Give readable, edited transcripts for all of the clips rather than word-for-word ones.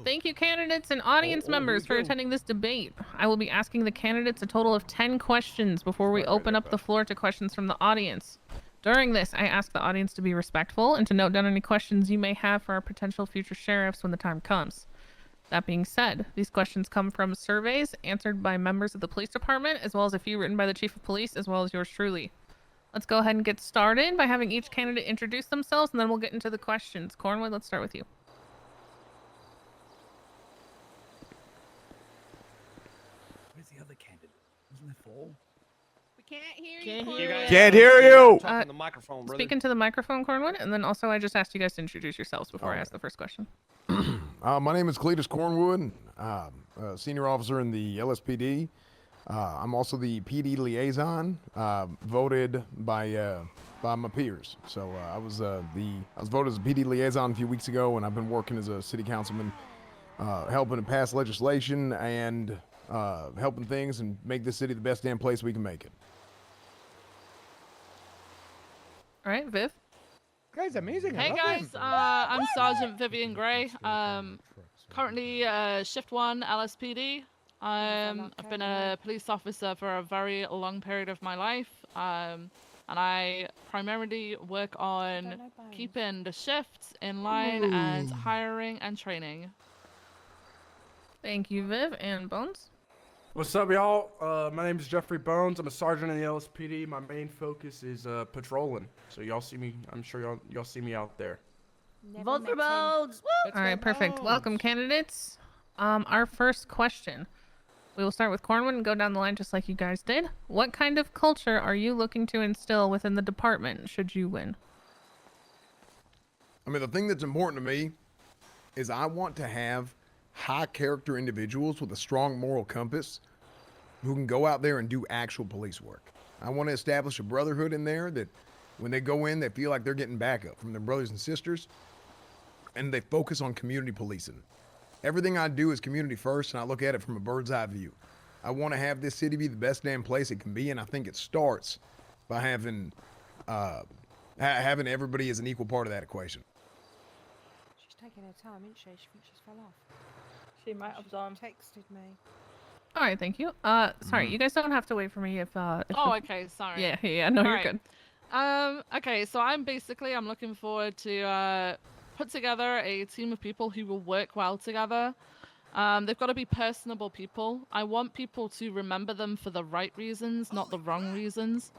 Thank you, candidates and audience members, for attending this debate. I will be asking the candidates a total of 10 questions before we open up the floor to questions from the audience. During this, I ask the audience to be respectful and to note down any questions you may have for our potential future sheriffs when the time comes. That being said, these questions come from surveys answered by members of the police department, as well as a few written by the chief of police, as well as yours truly. Let's go ahead and get started by having each candidate introduce themselves, and then we'll get into the questions. Cornwood, let's start with you. Where's the other candidate? Isn't there 4? We can't hear you, Cornwood. Can't hear you! Talking the microphone, brother. Speak into the microphone, Cornwood, and then also I just asked you guys to introduce yourselves before I ask the first question. My name is Cletus Cornwood, senior officer in the LSPD. I'm also the PD liaison, voted by my peers. So I was voted as a PD liaison a few weeks ago, and I've been working as a city councilman, helping to pass legislation and helping things and make this city the best damn place we can make it. All right, Viv. Guy's amazing. Hey guys, I'm Sergeant Vivian Gray. Currently shift 1 LSPD. I've been a police officer for a very long period of my life, and I primarily work on keeping the shifts in line and hiring and training. Thank you, Viv. And Bones? What's up, y'all? My name is Jeffrey Bones. I'm a sergeant in the LSPD. My main focus is patrolling. So y'all see me. I'm sure y'all see me out there. Vote for Bones! All right, perfect. Welcome, candidates. Our first question. We will start with Cornwood and go down the line just like you guys did. What kind of culture are you looking to instill within the department should you win? I mean, the thing that's important to me is I want to have high character individuals with a strong moral compass who can go out there and do actual police work. I want to establish a brotherhood in there that when they go in, they feel like they're getting backup from their brothers and sisters, and they focus on community policing. Everything I do is community first, and I look at it from a bird's eye view. I want to have this city be the best damn place it can be, and I think it starts by having everybody as an equal part of that equation. She's taking her time, isn't she? She thinks she's fell off. She might have done. Texted me. All right, thank you. Sorry, you guys don't have to wait for me if Oh, okay, sorry. Yeah, no, you're good. Okay, so I'm looking forward to put together a team of people who will work well together. They've got to be personable people. I want people to remember them for the right reasons, not the wrong reasons.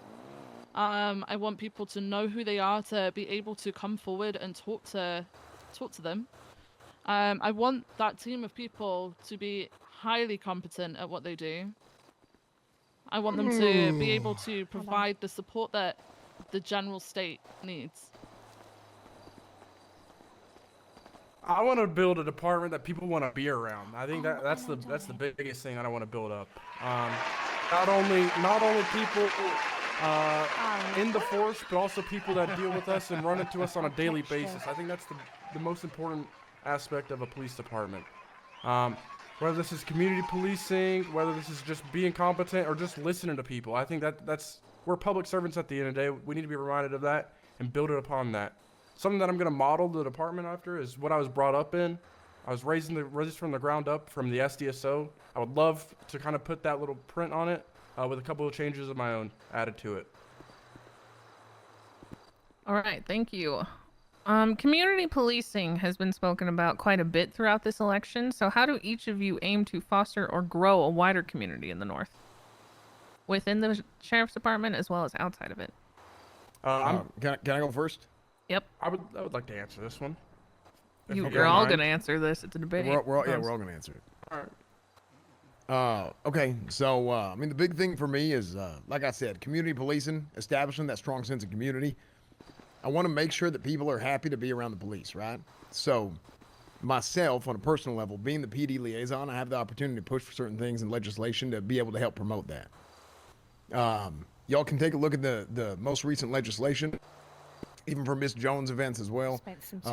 I want people to know who they are, to be able to come forward and talk to them. I want that team of people to be highly competent at what they do. I want them to be able to provide the support that the general state needs. I want to build a department that people want to be around. I think that's the biggest thing that I want to build up. Not only people in the force, but also people that deal with us and run into us on a daily basis. I think that's the most important aspect of a police department. Whether this is community policing, whether this is just being competent or just listening to people. I think that's we're public servants at the end of the day. We need to be reminded of that and build it upon that. Something that I'm going to model the department after is what I was brought up in. I was raised from the ground up from the SDSO. I would love to kind of put that little print on it with a couple of changes of my own added to it. All right, thank you. Community policing has been spoken about quite a bit throughout this election. So how do each of you aim to foster or grow a wider community in the North? Within the Sheriff's Department as well as outside of it? Can I go first? Yep. I would like to answer this one. You're all going to answer this. It's a debate. We're all going to answer it. All right. Okay, so, I mean, the big thing for me is, like I said, community policing, establishing that strong sense of community. I want to make sure that people are happy to be around the police, right? So, myself, on a personal level, being the PD liaison, I have the opportunity to push for certain things in legislation to be able to help promote that. Y'all can take a look at the most recent legislation, even for Miss Jones events as well.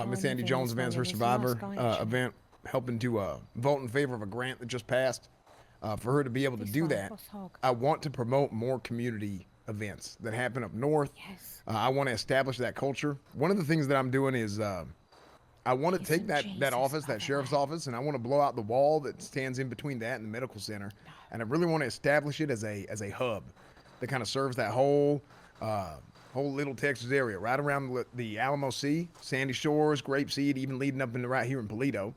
Miss Andy Jones events, her Survivor event, helping to vote in favor of a grant that just passed. For her to be able to do that, I want to promote more community events that happen up north. Yes. I want to establish that culture. One of the things that I'm doing is I want to He's take in that Jesus, office, that sheriff's office, and I want to blow out the wall that stands in between that and the medical center. And I really want to establish it as a hub that kind of serves that whole little Texas area, right around the Alamo Sea, Sandy Shores, Grapeseed, even leading up into right here in Paleto.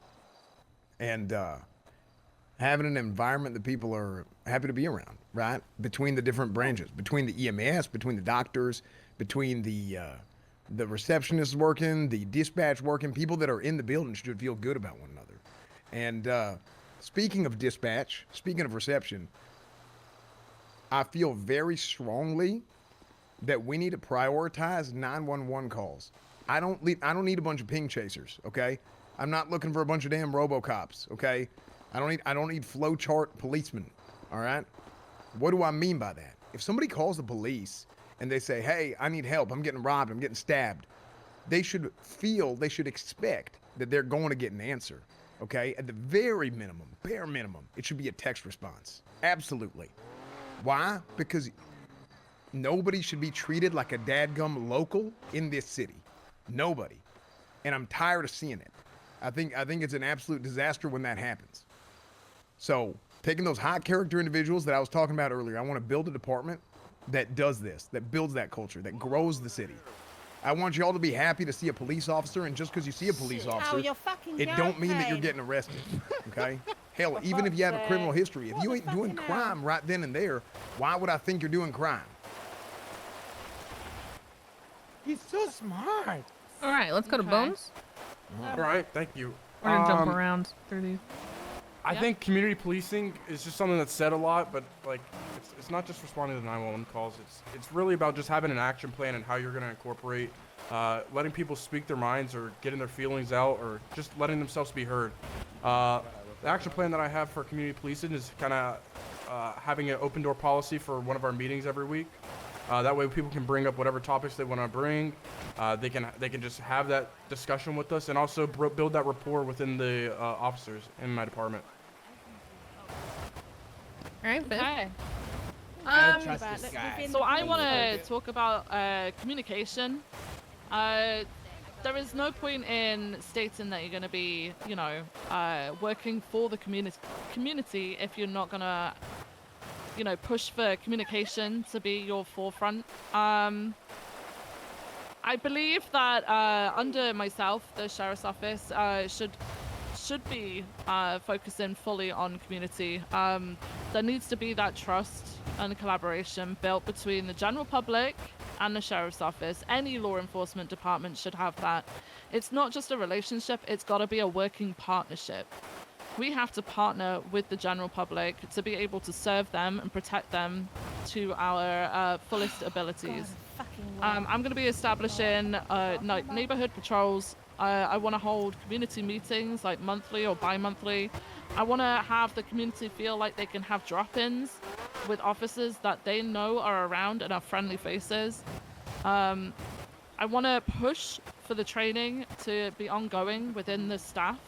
And having an environment that people are happy to be around, right? Between the different branches, between the EMS, between the doctors, between the receptionists working, the dispatch working, people that are in the building should feel good about one another. And speaking of dispatch, speaking of reception, I feel very strongly that we need to prioritize 911 calls. I don't need a bunch of ping chasers, okay? I'm not looking for a bunch of damn RoboCops, okay? I don't need flowchart policemen, all right? What do I mean by that? If somebody calls the police and they say, hey, I need help, I'm getting robbed, I'm getting stabbed, they should expect that they're going to get an answer, okay? At the very minimum, bare minimum, it should be a text response. Absolutely. Why? Because nobody should be treated like a dadgum local in this city. Nobody. And I'm tired of seeing it. I think it's an absolute disaster when that happens. So, taking those high character individuals that I was talking about earlier, I want to build a department that does this, that builds that culture, that grows the city. I want y'all to be happy to see a police officer, and just because you see a police officer, it don't mean that you're getting arrested, okay? Hell, even if you have a criminal history, if you ain't doing crime right then and there, why would I think you're doing crime? He's so smart. All right, let's go to Okay. Bones. All right, thank you. We're gonna jump around through these. I Yeah. think community policing is just something that's said a lot, but like it's not just responding to 911 calls. It's really about just having an action plan and how you're going to incorporate letting people speak their minds or getting their feelings out or just letting themselves be heard. The action plan that I have for community policing is kind of having an open door policy for one of our meetings every week. That way people can bring up whatever topics they want to bring. They can just have that discussion with us and also build that rapport within the officers in my department. All right, Viv. Okay. Within So the I want to police. talk about communication. There is no point in stating that you're going to be, working for the community if you're not going to, push for communication to be your forefront. I believe that under myself, the sheriff's office should be focusing fully on community. There needs to be that trust and collaboration built between the general public and the sheriff's office. Any law enforcement department should have that. It's not just a relationship, it's got to be a working partnership. We have to partner with the general public to be able to serve them and protect them to our fullest abilities. I'm going to be establishing neighborhood patrols. I want to hold community meetings like monthly or bi-monthly. I want to have the community feel like they can have drop-ins with officers that they know are around and are friendly faces. I want to push for the training to be ongoing within the staff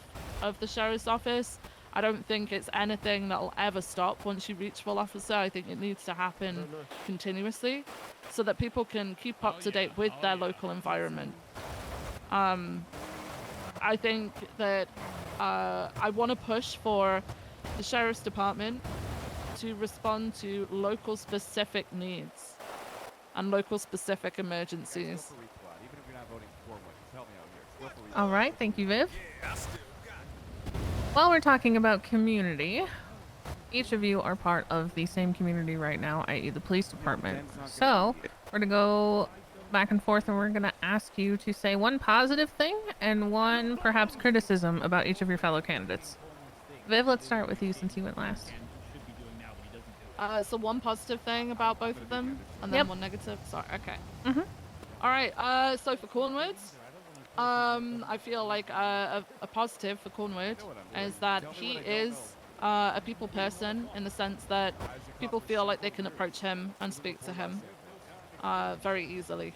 of the sheriff's office. I don't think it's anything that will ever stop once you reach full officer. I think it needs to happen continuously so that people can keep up to date with their local environment. I think that I want to push for the sheriff's department to respond to local specific needs and local specific emergencies. All right, thank you, Viv. While we're talking about community, each of you are part of the same community right now, i.e. the police department. So we're going to go back and forth and we're going to ask you to say one positive thing and one perhaps criticism about each of your fellow candidates. Viv, let's start with you since you went last. So one positive thing about both of them and then one negative. Sorry, okay. Mhm. All right, so for Cornwood, I feel like a positive for Cornwood is that he is a people person in the sense that people feel like they can approach him and speak to him very easily.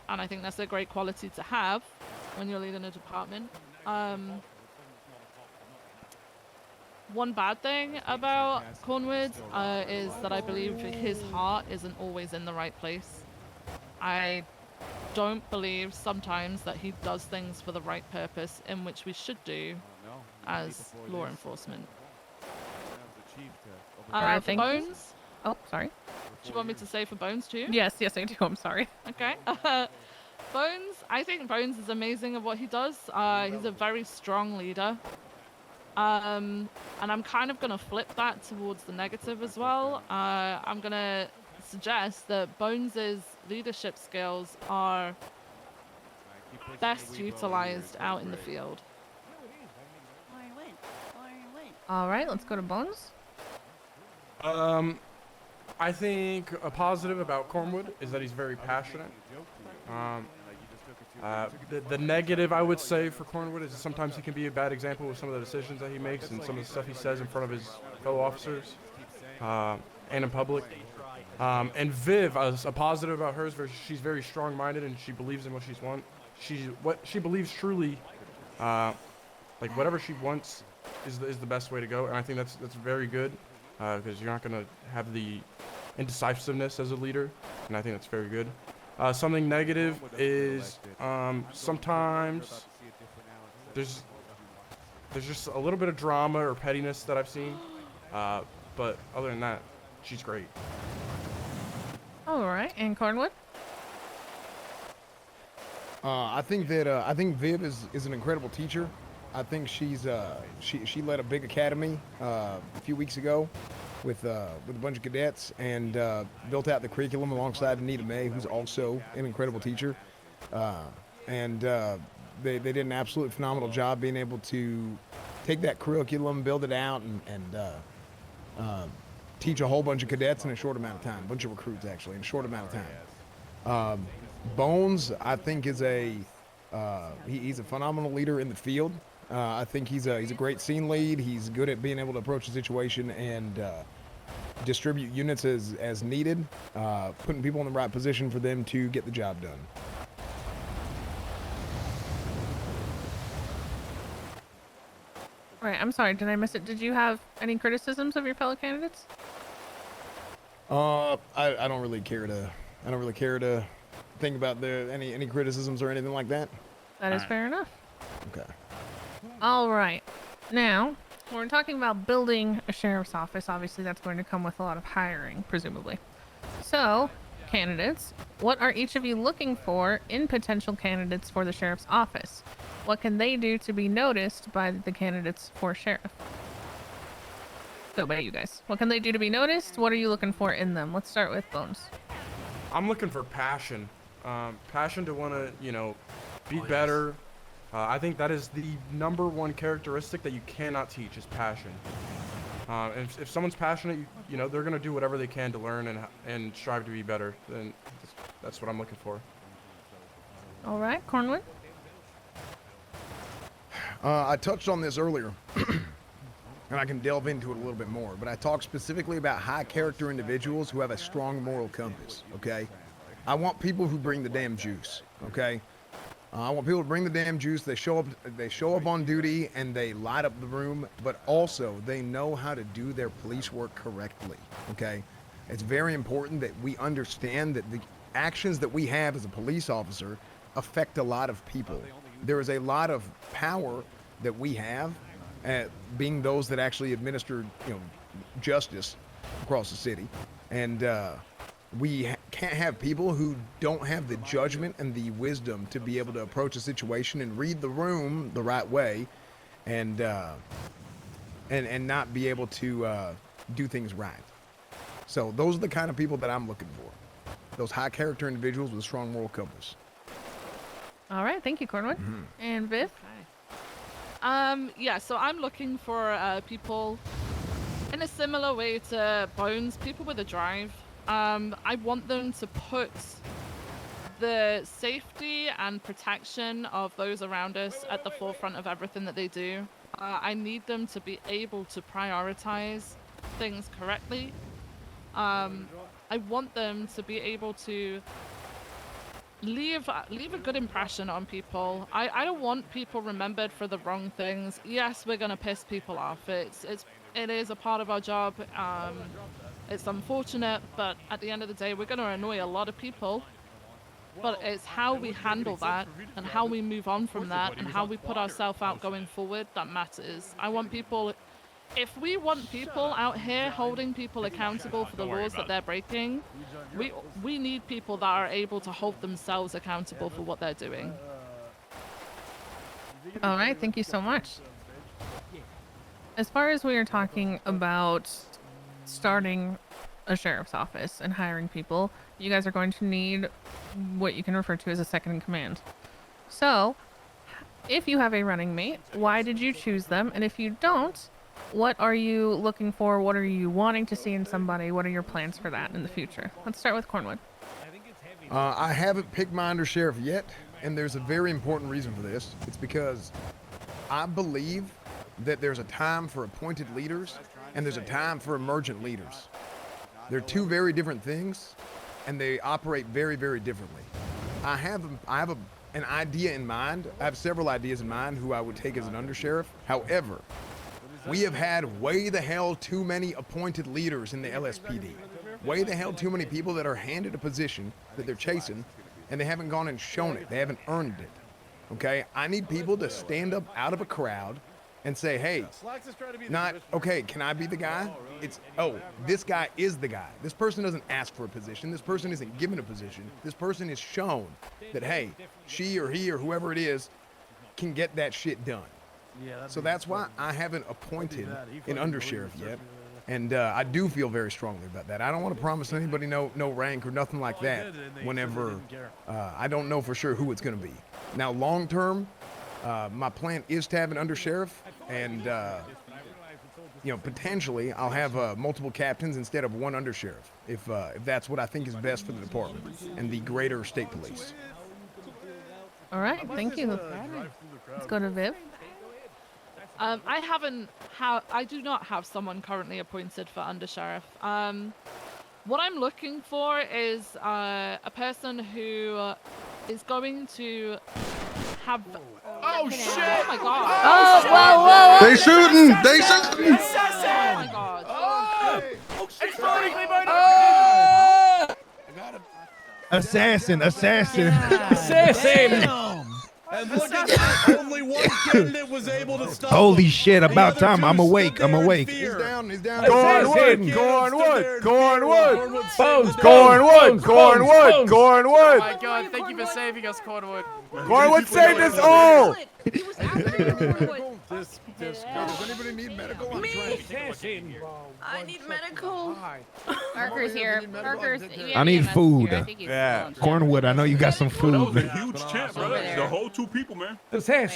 And I think that's a great quality to have when you're leading a department. One bad thing about Cornwood is that I believe his heart isn't always in the right place. I don't believe sometimes that he does things for the right purpose, in which we should do as law enforcement. Alright, For thank you. Bones, Oh, sorry. do you want me to say for Bones too? Yes, I do. I'm sorry. Okay. Bones, I think Bones is amazing at what he does. He's a very strong leader. And I'm kind of going to flip that towards the negative as well. I'm going to suggest that Bones's leadership skills are best utilized out in the field. All right, let's go to Bones. I think a positive about Cornwood is that he's very passionate. The negative I would say for Cornwood is sometimes he can be a bad example with some of the decisions that he makes and some of the stuff he says in front of his fellow officers and in public. And Viv, a positive about her is she's very strong-minded and she believes in what what she believes truly, like whatever she wants is the best way to go. And I think that's very good because you're not going to have the indecisiveness as a leader, and I think that's very good. Something negative is sometimes there's just a little bit of drama or pettiness that I've seen, but other than that, she's great. All right, and Cornwood. I think Viv is an incredible teacher. I think she led a big academy a few weeks ago with a bunch of cadets and built out the curriculum alongside Anita May, who's also an incredible teacher. They did an absolutely phenomenal job being able to take that curriculum, build it out, and teach a whole bunch of cadets in a short amount of time. A bunch of recruits, actually, in a short amount of time. Bones, I think, is he's a phenomenal leader in the field. I think he's a great scene lead. He's good at being able to approach a situation and distribute units as needed, putting people in the right position for them to get the job done. Right, I'm sorry, did I miss it? Did you have any criticisms of your fellow candidates? I don't really care to think about any criticisms or anything like that. That is fair enough. Okay. All right. Now, when we're talking about building a sheriff's office, obviously that's going to come with a lot of hiring, presumably. So, candidates, what are each of you looking for in potential candidates for the sheriff's office? What can they do to be noticed by the candidates for sheriff? So, by you guys. What can they do to be noticed? What are you looking for in them? Let's start with Bones. I'm looking for passion. Passion to want to, be better. I think that is the #1 characteristic that you cannot teach is passion. If someone's passionate, they're going to do whatever they can to learn and strive to be better. And that's what I'm looking for. All right, Cornwood. I touched on this earlier, and I can delve into it a little bit more, but I talked specifically about high character individuals who have a strong moral compass, okay? I want people who bring the damn juice, okay? I want people to bring the damn juice. They show up on duty and they light up the room, but also they know how to do their police work correctly, okay? It's very important that we understand that the actions that we have as a police officer affect a lot of people. There is a lot of power that we have at being those that actually administer, justice across the city. And we can't have people who don't have the judgment and the wisdom to be able to approach a situation and read the room the right way and not be able to do things right. So those are the kind of people that I'm looking for. Those high character individuals with a strong moral compass. All right, thank you, Cornwood. Mm-hmm. And Viv? Yeah, so I'm looking for people in a similar way to Bones, people with a drive. I want them to put the safety and protection of those around us at the forefront of everything that they do. I need them to be able to prioritize things correctly. I want them to be able to leave a good impression on people. I don't want people remembered for the wrong things. Yes, we're gonna piss people off. It is a part of our job. It's unfortunate, but at the end of the day, we're gonna annoy a lot of people. but it's how we handle that and how we move on from that and how we put ourselves out going forward that matters. I want people, if we want people out here holding people accountable for the laws that they're breaking, we need people that are able to hold themselves accountable for what they're doing. All right, thank you so much. As far as we are talking about starting a sheriff's office and hiring people, you guys are going to need what you can refer to as a second in command. So, if you have a running mate, why did you choose them? And if you don't, what are you looking for? What are you wanting to see in somebody? What are your plans for that in the future? Let's start with Cornwood. I haven't picked my undersheriff yet, and there's a very important reason for this. It's because I believe that there's a time for appointed leaders and there's a time for emergent leaders. They're two very different things, and they operate very, very differently. I have an idea in mind. I have several ideas in mind who I would take as an undersheriff. However, we have had way the hell too many appointed leaders in the LSPD. Way the hell too many people that are handed a position that they're chasing, and they haven't gone and shown it. They haven't earned it. Okay? I need people to stand up out of a crowd and say, hey, not, okay, can I be the guy? It's, oh, this guy is the guy. This person doesn't ask for a position. This person isn't given a position. This person is shown that, hey, she or he or whoever it is can get that shit done. So that's why I haven't appointed an undersheriff yet. And I do feel very strongly about that. I don't want to promise anybody no rank or nothing like that whenever I don't know for sure who it's going to be. Now, long term, my plan is to have an undersheriff, and you know, potentially I'll have multiple captains instead of one undersheriff, if that's what I think is best for the department and the greater state police. All right, thank you. Let's go to Viv. I do not have someone currently appointed for undersheriff. What I'm looking for is a person who is going to have. Oh shit! Oh my god! Oh, whoa! They shooting! They shooting! Oh my god! Assassin! Yeah. And look at that, only one candidate was able to stop Holy him. shit! The About other time. two I'm stood awake. there I'm in awake. He's fear. down, he's down. Cornwood, Cornwood, Cornwood. Oh my god, thank you for saving us, Cornwood. Cornwood saved us all. Does anybody need medical? I'm trying. I need medical. Parker's here. Parker's. I need food. Yeah. Cornwood, I know you got some food. Huge chance, brother. The whole two people, man. Sorry I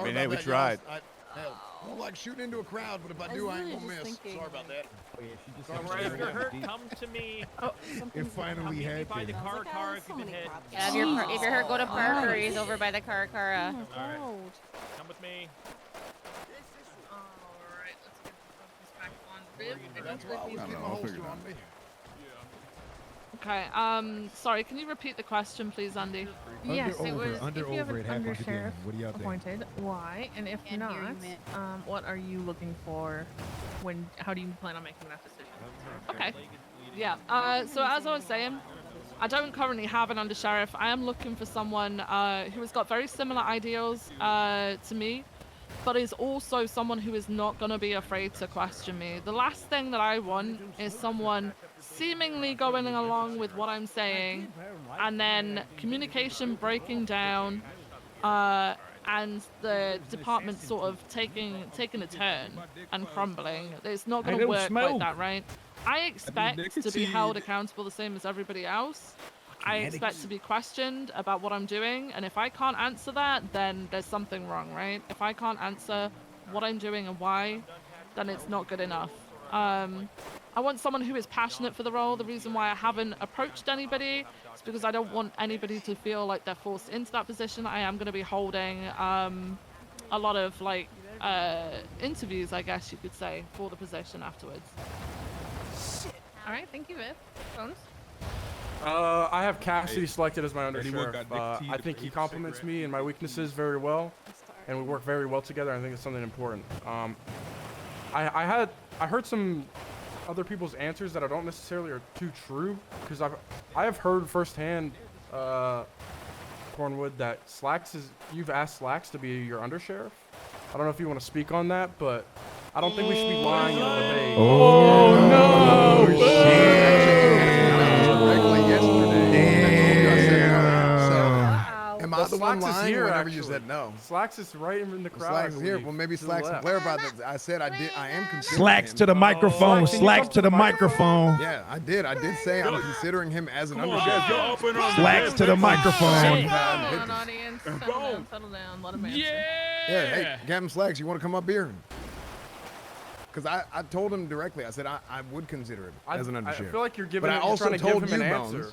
mean, hey, about we that, tried. guys. I don't like shooting into a crowd, but if I do, I ain't gonna miss. Sorry about that. If you're hurt, come to me. It finally By the happened. car if you've been hit. Yeah, if you're hurt, go to Parker. He's over by the car. Come with me. Alright, let's get the focus back on Viv. That's why I always keep my holster on me. Okay. Sorry. Can you repeat the question, please, Andy? Yes, it was under, if you have over, an it happens undersheriff again. What do y'all think? appointed, why? And if Can't hear you, not, what are you looking for how do you plan on making that decision? Okay. Yeah. So as I was saying, I don't currently have an undersheriff. I am looking for someone who has got very similar ideals to me, but is also someone who is not going to be afraid to question me. The last thing that I want is someone seemingly going along with what I'm saying, and then communication breaking down, and the department sort of taking a turn and crumbling. It's not going to work like that, right? I expect to be held accountable the same as everybody else. I expect to be questioned about what I'm doing, and if I can't answer that, then there's something wrong, right? If I can't answer what I'm doing and why, then it's not good enough. I want someone who is passionate for the role. The reason why I haven't approached anybody is because I don't want anybody to feel like they're forced into that position. I am going to be holding a lot of interviews, I guess you could say, for the position afterwards. Alright, thank you, Viv. Bones? I have Cassidy selected as my undersheriff. I think he complements me and my weaknesses very well, and we work very well together. I think it's something important. I heard some other people's answers that I don't necessarily are too true, because I have heard firsthand Cornwood, that you've asked Slacks to be your undersheriff. I don't know if you want to speak on that, but I don't think we should be lying in the debate. Oh, no! Am I the one Slacks is lying here, whenever you actually. said no? Slacks is right in the crowd. Slacks I is here. believe, Well, maybe to the Slacks can left. clarify that. I said I am considering Slacks him. to the microphone. Slacks, can you Slacks come to to the the microphone. Yeah, I did. I did say I'm considering him as an Come on, guys, y'all up undersheriff. and on Slacks to the microphone. Hold on, audience. Settle down. Let him answer. Yeah, hey, Captain Slacks, you want to come up here? Because I told him directly. I said I would consider him as an undersheriff. I feel like you're giving. But I you're also trying to told give him you, an Bones. answer.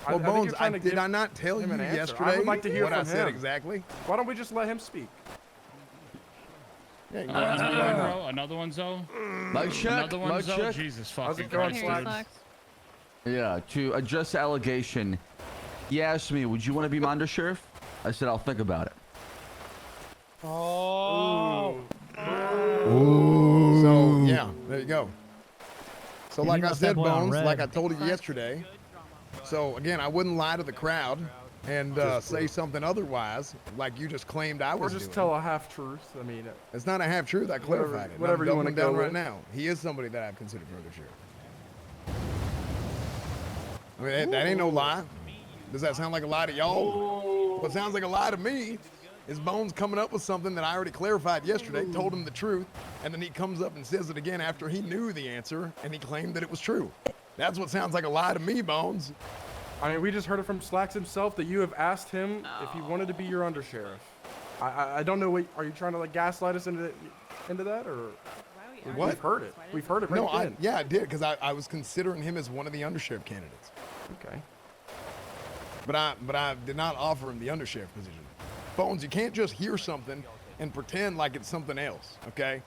Well, I think Bones, you're trying to did give I not tell him you an answer. yesterday I would like to hear what from I said him. exactly? Why don't we just let him speak? Yeah, you Another one, Zoe? Mic check. Another one, Mic Zoe? check. Jesus How's it fucking going, Christ, Here, dude. Slacks. Yeah, to address the allegation, he asked me, would you want to be my undersheriff? I said, I'll think about it. Oh. Ooh. So, yeah, there you go. So, You like I left that said, boy on Bones, red. like I told you yesterday. So, again, I wouldn't lie to the crowd and say something otherwise, like you just claimed I Or was just doing. tell a half truth. I mean, It's not a half truth. I clarified it. whatever I'm you wanna doubling down go right with. now. He is somebody that I've considered for undersheriff. I mean, that ain't no lie. Does that sound like a lie to y'all? What sounds like a lie to me is Bones coming up with something that I already clarified yesterday, told him the truth, and then he comes up and says it again after he knew the answer and he claimed that it was true. That's what sounds like a lie to me, Bones. I mean, we just heard it from Slacks himself that you have asked him if he wanted to be your undersheriff. I don't know. Are you trying to like gaslight us into that, or What? We've heard it. We've heard it right No, then. I did, because I was considering him as one of the undersheriff candidates. Okay. But I did not offer him the undersheriff position. Bones, you can't just hear something and pretend like it's something else, okay?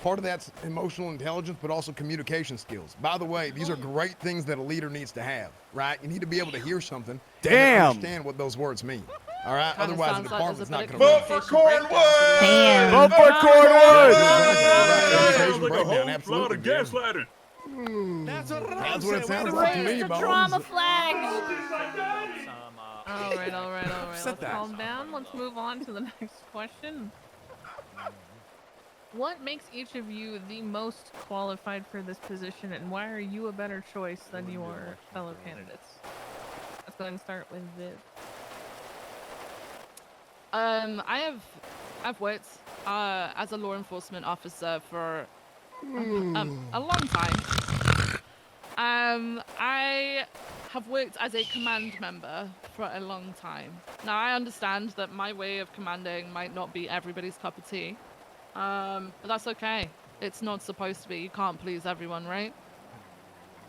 Part of that's emotional intelligence, but also communication skills. By the way, these are great things that a leader needs to have, right? You need to be able to hear something and understand what those words mean. All right? Kinda Otherwise, the sounds like department's there's a not bit going of to run. communication breakdown. Damn. Vote for Cornwood. Sounds like a whole lot Absolutely, of dude. gaslighting. That's what it sounds like to me, The Bones. drama flag. All right. Said Let's that. calm down. Let's move on to the next question. What makes each of you the most qualified for this position, and why are you a better choice than your fellow candidates? Let's go ahead and start with Viv. I've worked as a law enforcement officer for a long time. I have worked as a command member for a long time. Now I understand that my way of commanding might not be everybody's cup of tea, but that's okay. It's not supposed to be. You can't please everyone, right?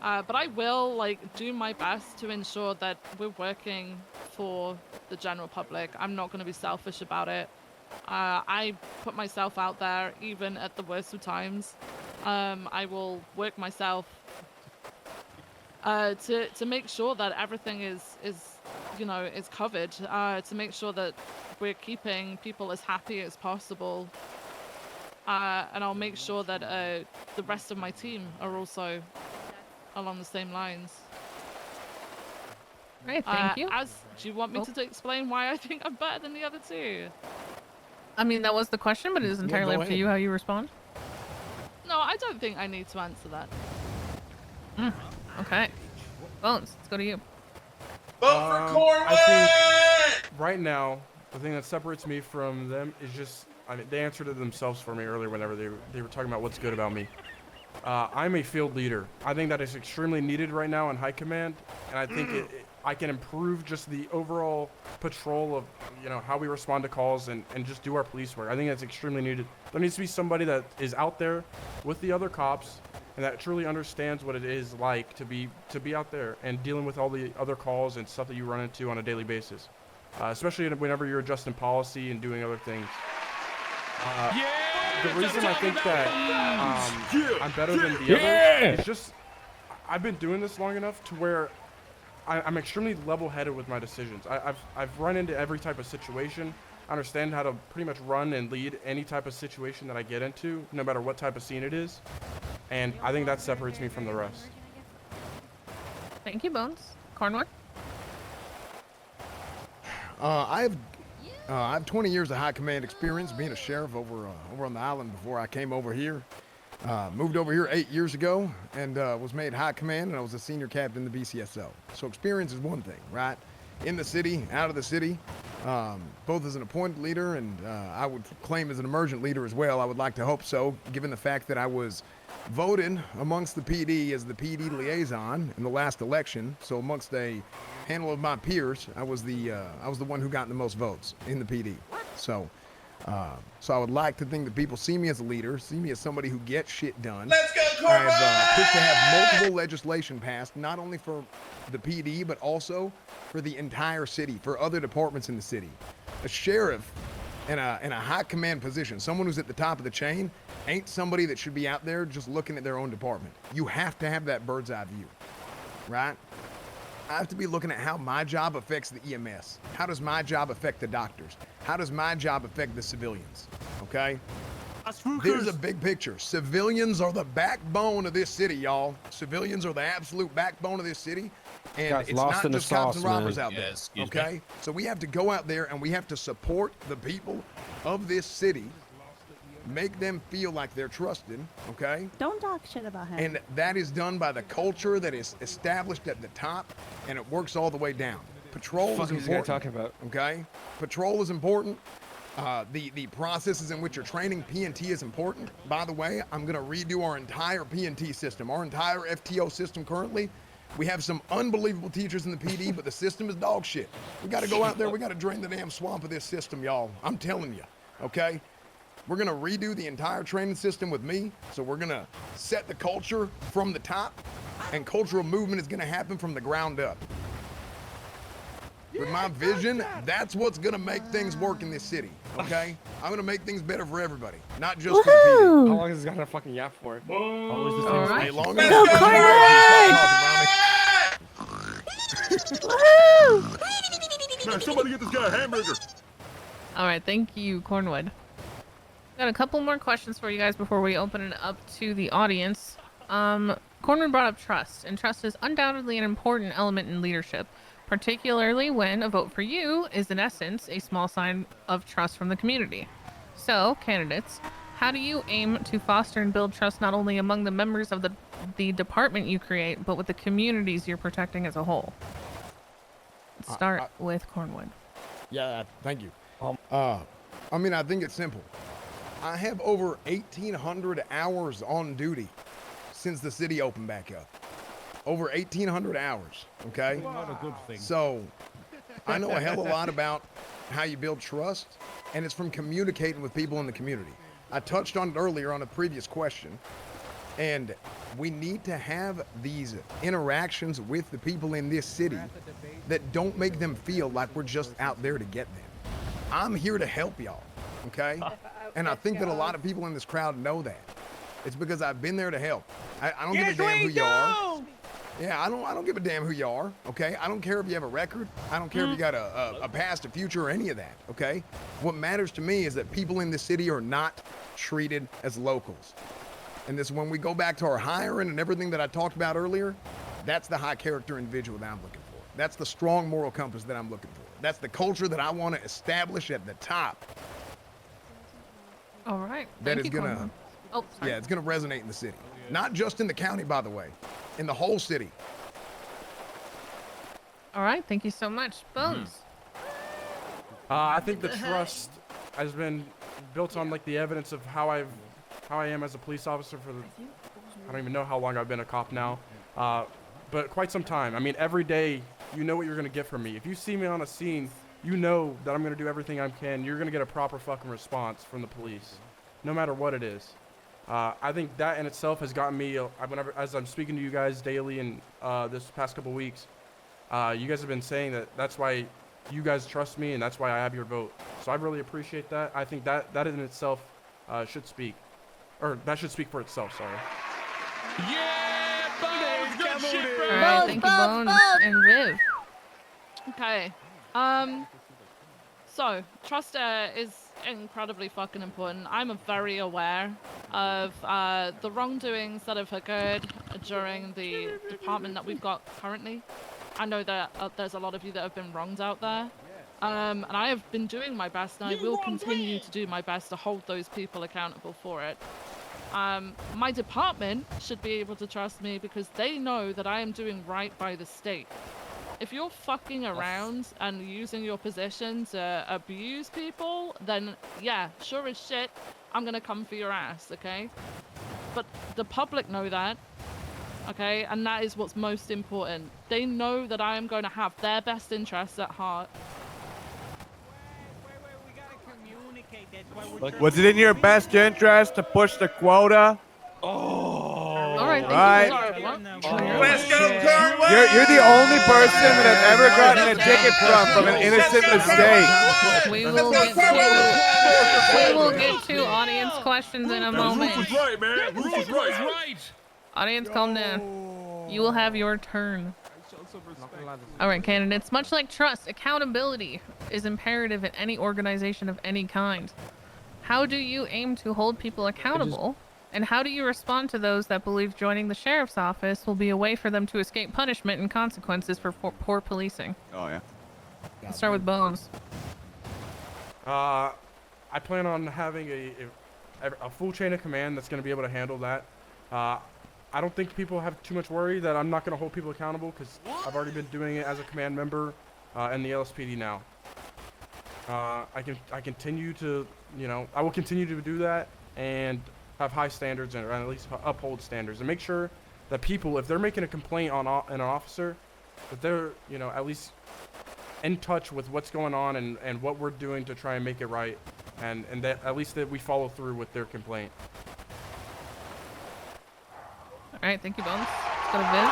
But I will do my best to ensure that we're working for the general public. I'm not going to be selfish about it. I put myself out there even at the worst of times. I will work myself to make sure that everything is covered. To make sure that we're keeping people as happy as possible. And I'll make sure that the rest of my team are also along the same lines. Right, thank you. Do you want me to explain why I think I'm better than the other two? I mean, that was the question, but it is entirely go up to ahead. you how you respond. No, I don't think I need to answer that. Okay. Bones, let's go to you. I think right now, the thing that separates me from them is just, they answered it themselves for me earlier whenever they were talking about what's good about me. I'm a field leader. I think that is extremely needed right now in high command, and I think I can improve just the overall patrol of, how we respond to calls and just do our police work. I think that's extremely needed. There needs to be somebody that is out there with the other cops and that truly understands what it is like to be out there and dealing with all the other calls and stuff that you run into on a daily basis, especially whenever you're adjusting policy and doing other things. The reason I think that I'm better than the others is just I've been doing this long enough to where I'm extremely level-headed with my decisions. I've run into every type of situation. I understand how to pretty much run and lead any type of situation that I get into, no matter what type of scene it is. And I think that separates me from the rest. Thank you, Bones. Cornwood? I have 20 years of high command experience being a sheriff over on the island before I came over here. Moved over here 8 years ago and was made high command, and I was a senior captain in the BCSO. So experience is one thing, right? In the city, out of the city, both as an appointed leader and I would claim as an emergent leader as well. I would like to hope so, given the fact that I was voted amongst the PD as the PD liaison in the last election. So amongst a handful of my peers, I was the one who got the most votes in the PD. So I would like to think that people see me as a leader, see me as somebody who gets shit done. Let's go, Cornwood! I've pushed to have multiple legislation passed, not only for the PD, but also for the entire city, for other departments in the city. A sheriff in a high command position, someone who's at the top of the chain, ain't somebody that should be out there just looking at their own department. You have to have that bird's eye view, right? I have to be looking at how my job affects the EMS. How does my job affect the doctors? How does my job affect the civilians? Okay? There's a big picture. Civilians are the backbone of this city, y'all. Civilians are the absolute backbone of this city. And Guys, it's lost not in the just cops and sauce, robbers man. out Yeah, there. excuse Okay? me. So we have to go out there and we have to support the people of this city. Make them feel like they're trusted, okay? Don't talk shit about him. And that is done by the culture that is established at the top, and it works all the way down. Patrol is Fuck is this guy important. talking about? Okay? Patrol is important. The processes in which you're training P&T is important. By the way, I'm going to redo our entire P&T system, our entire FTO system currently. We have some unbelievable teachers in the PD, but the system is dog shit. We got to go out there. We got to drain the damn swamp of this system, y'all. I'm telling you, okay? We're going to redo the entire training system with me. So we're going to set the culture from the top, and cultural movement is going to happen from the ground up. With my vision, that's what's going to make things work in this city, okay? I'm going to make things better for everybody, not just for the PD. How long is this guy fucking yap for? Always the All same. right. Hey, long Let's enough. Go, Man, somebody get this guy a hamburger. All right, thank you, Cornwood. Got a couple more questions for you guys before we open it up to the audience. Cornwood brought up trust, and trust is undoubtedly an important element in leadership, particularly when a vote for you is in essence a small sign of trust from the community. So, candidates, how do you aim to foster and build trust not only among the members of the department you create, but with the communities you're protecting as a whole? Let's start with Cornwood. Yeah, thank you. I mean, I think it's simple. I have over 1,800 hours on duty since the city opened back up. Over 1,800 hours, okay? Not a good thing. So, I know a hell of a lot about how you build trust, and it's from communicating with people in the community. I touched on it earlier on a previous question, and we need to have these interactions with the people in this city that don't make them feel like we're just out there to get them. I'm here to help y'all, okay? And I think that a lot of people in this crowd know that. It's because I've been there to help. I don't give a damn who you are. Yeah, I don't give a damn who you are, okay? I don't care if you have a record. I don't care if you got a past, a future, or any of that, okay? What matters to me is that people in this city are not treated as locals. And this, when we go back to our hiring and everything that I talked about earlier, that's the high character individual that I'm looking for. That's the strong moral compass that I'm looking for. That's the culture that I want to establish at the top. All right. That Thank is you, gonna, Cornwood. Oh, sorry. yeah, it's gonna resonate in the city. Not just in the county, by the way, in the whole city. All right. Thank you so much, Bones. I think the trust has been built on like the evidence of how I am as a police officer for I don't even know how long I've been a cop now, but quite some time. I mean, every day you know what you're gonna get from me. If you see me on a scene, you know that I'm gonna do everything I can. You're gonna get a proper fucking response from the police, no matter what it is. I think that in itself has gotten me, whenever, as I'm speaking to you guys daily and this past couple weeks, you guys have been saying that that's why you guys trust me and that's why I have your vote. So I really appreciate that. I think that in itself should speak, or that should speak for itself, sorry. Yeah, Bones, good shit, bro. All right. Thank you, Bones and Viv. Okay. So trust is incredibly fucking important. I'm very aware of the wrongdoings that have occurred during the department that we've got currently. I know that there's a lot of you that have been wronged out there. And I have been doing my best, and I will continue to do my best to hold those people accountable for it. My department should be able to trust me because they know that I am doing right by the state. If you're fucking around and using your position to abuse people, then yeah, sure as shit, I'm gonna come for your ass, okay? But the public know that, okay? And that is what's most important. They know that I am going to have their best interests at heart. Was it in your best interest to push the quota? All right, Right. thank you. Sorry, what? Let's go, You're the only person that I've ever gotten a ticket from an innocent mistake. We will get to audience questions in a moment. Roof was right, man. Roof was right. Audience, calm down. You will have your turn. All right, candidates. Much like trust, accountability is imperative in any organization of any kind. How do you aim to hold people accountable? And how do you respond to those that believe joining the sheriff's office will be a way for them to escape punishment and consequences for poor policing? Oh, yeah. Let's start with Bones. I plan on having a full chain of command that's going to be able to handle that. I don't think people have too much worry that I'm not going to hold people accountable because I've already been doing it as a command member in the LSPD now. I continue to, I will continue to do that and have high standards and at least uphold standards and make sure that people, if they're making a complaint on an officer, that they're, at least in touch with what's going on and what we're doing to try and make it right, and that at least that we follow through with their complaint. All right, thank you, Bones. Let's go to Viv.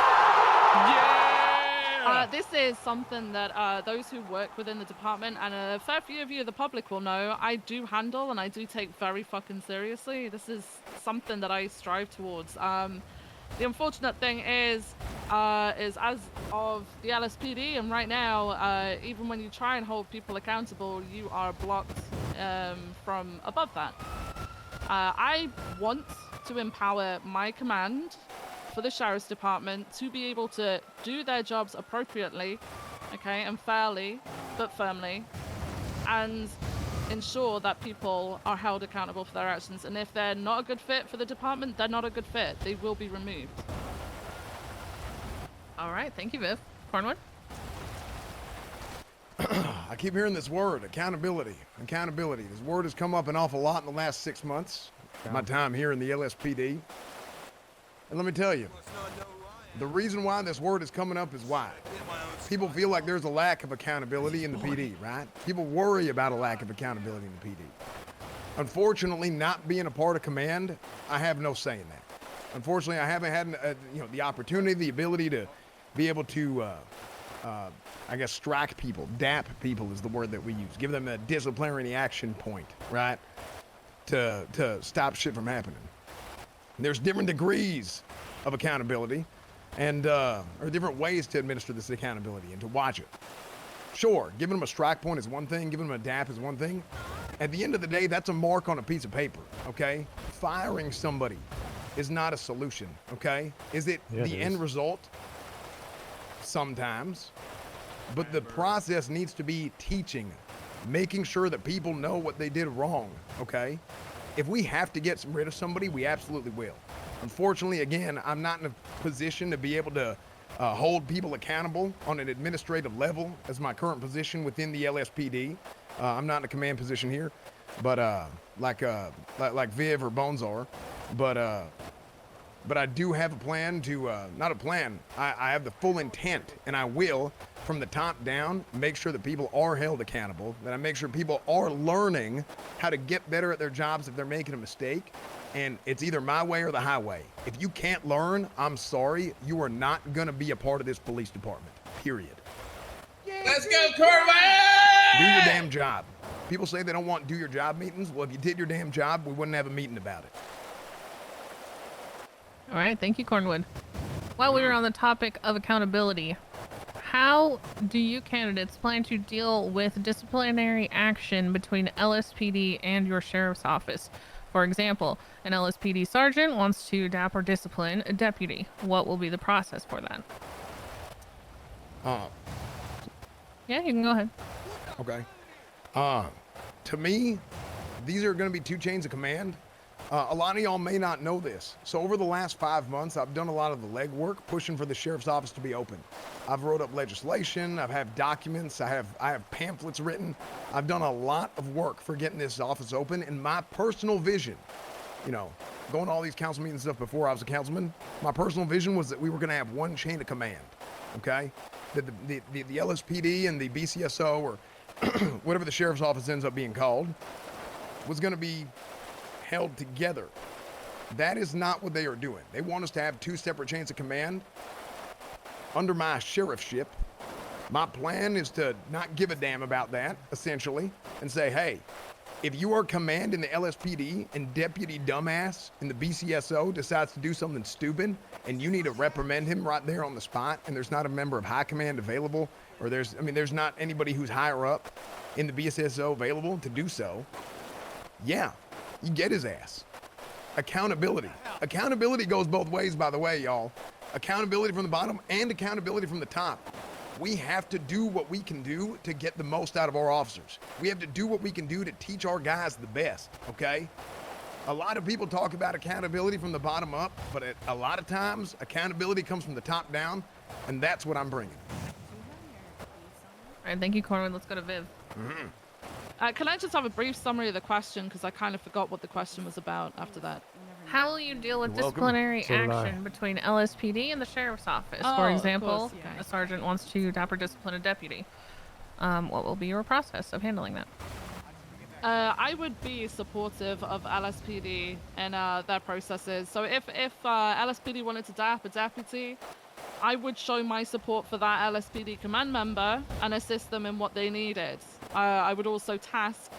This is something that those who work within the department and a fair few of you, the public, will know I do handle and I do take very fucking seriously. This is something that I strive towards. The unfortunate thing is as of the LSPD and right now, even when you try and hold people accountable, you are blocked from above that. I want to empower my command for the Sheriff's Department to be able to do their jobs appropriately, okay, and fairly, but firmly, and ensure that people are held accountable for their actions. And if they're not a good fit for the department, they're not a good fit. They will be removed. All right, thank you, Viv. Cornwood? I keep hearing this word, accountability. Accountability. This word has come up an awful lot in the last 6 months. My time here in the LSPD. And let me tell you, the reason why this word is coming up is why. People feel like there's a lack of accountability in the PD, right? People worry about a lack of accountability in the PD. Unfortunately, not being a part of command, I have no say in that. Unfortunately, I haven't had the opportunity, the ability to be able to, I guess, strike people. DAP people is the word that we use. Give them a disciplinary action point, right? To stop shit from happening. There's different degrees of accountability and or different ways to administer this accountability and to watch it. Sure, giving them a strike point is one thing, giving them a DAP is one thing. At the end of the day, that's a mark on a piece of paper, okay? Firing somebody is not a solution, okay? Is it the end result? Sometimes. But the process needs to be teaching, making sure that people know what they did wrong, okay? If we have to get rid of somebody, we absolutely will. Unfortunately, again, I'm not in a position to be able to hold people accountable on an administrative level as my current position within the LSPD. I'm not in a command position here, but like Viv or Bones are. But I do have a plan to, not a plan, I have the full intent, and I will, from the top down, make sure that people are held accountable, that I make sure people are learning how to get better at their jobs if they're making a mistake, and it's either my way or the highway. If you can't learn, I'm sorry, you are not gonna be a part of this police department, period. Let's go, Corvette! Do your damn job. People say they don't want do your job meetings. Well, if you did your damn job, we wouldn't have a meeting about it. All right, thank you, Cornwood. While we were on the topic of accountability, how do you candidates plan to deal with disciplinary action between LSPD and your sheriff's office? For example, an LSPD sergeant wants to DAP or discipline a deputy. What will be the process for that? Yeah, you can go ahead. Okay. To me, these are going to be 2 chains of command. A lot of y'all may not know this. So over the last 5 months, I've done a lot of the legwork pushing for the sheriff's office to be open. I've wrote up legislation. I've had documents. I have pamphlets written. I've done a lot of work for getting this office open. And my personal vision, you know, going to all these council meetings and stuff before I was a councilman, my personal vision was that we were going to have 1 chain of command. Okay, that the LSPD and the BCSO, or whatever the sheriff's office ends up being called, was going to be held together. That is not what they are doing. They want us to have 2 separate chains of command under my sheriffship. My plan is to not give a damn about that, essentially, and say, hey, if you are command in the LSPD and deputy dumbass in the BCSO decides to do something stupid and you need to reprimand him right there on the spot, and there's not a member of high command available, or there's not anybody who's higher up in the BCSO available to do so, yeah, you get his ass. Accountability. Accountability goes both ways, by the way, y'all. Accountability from the bottom and accountability from the top. We have to do what we can do to get the most out of our officers. We have to do what we can do to teach our guys the best, okay? A lot of people talk about accountability from the bottom up, but a lot of times, accountability comes from the top down, and that's what I'm bringing. All right, thank you, Corwin. Let's go to Viv. Can I just have a brief summary of the question, because I kind of forgot what the question was about after that. How will you deal with You're welcome. disciplinary So did I. action between LSPD and the sheriff's office? Oh, For of example, course, okay. a sergeant wants to dapper discipline a deputy. What will be your process of handling that? I would be supportive of LSPD and their processes. So if LSPD wanted to dap a deputy, I would show my support for that LSPD command member and assist them in what they needed. I would also task,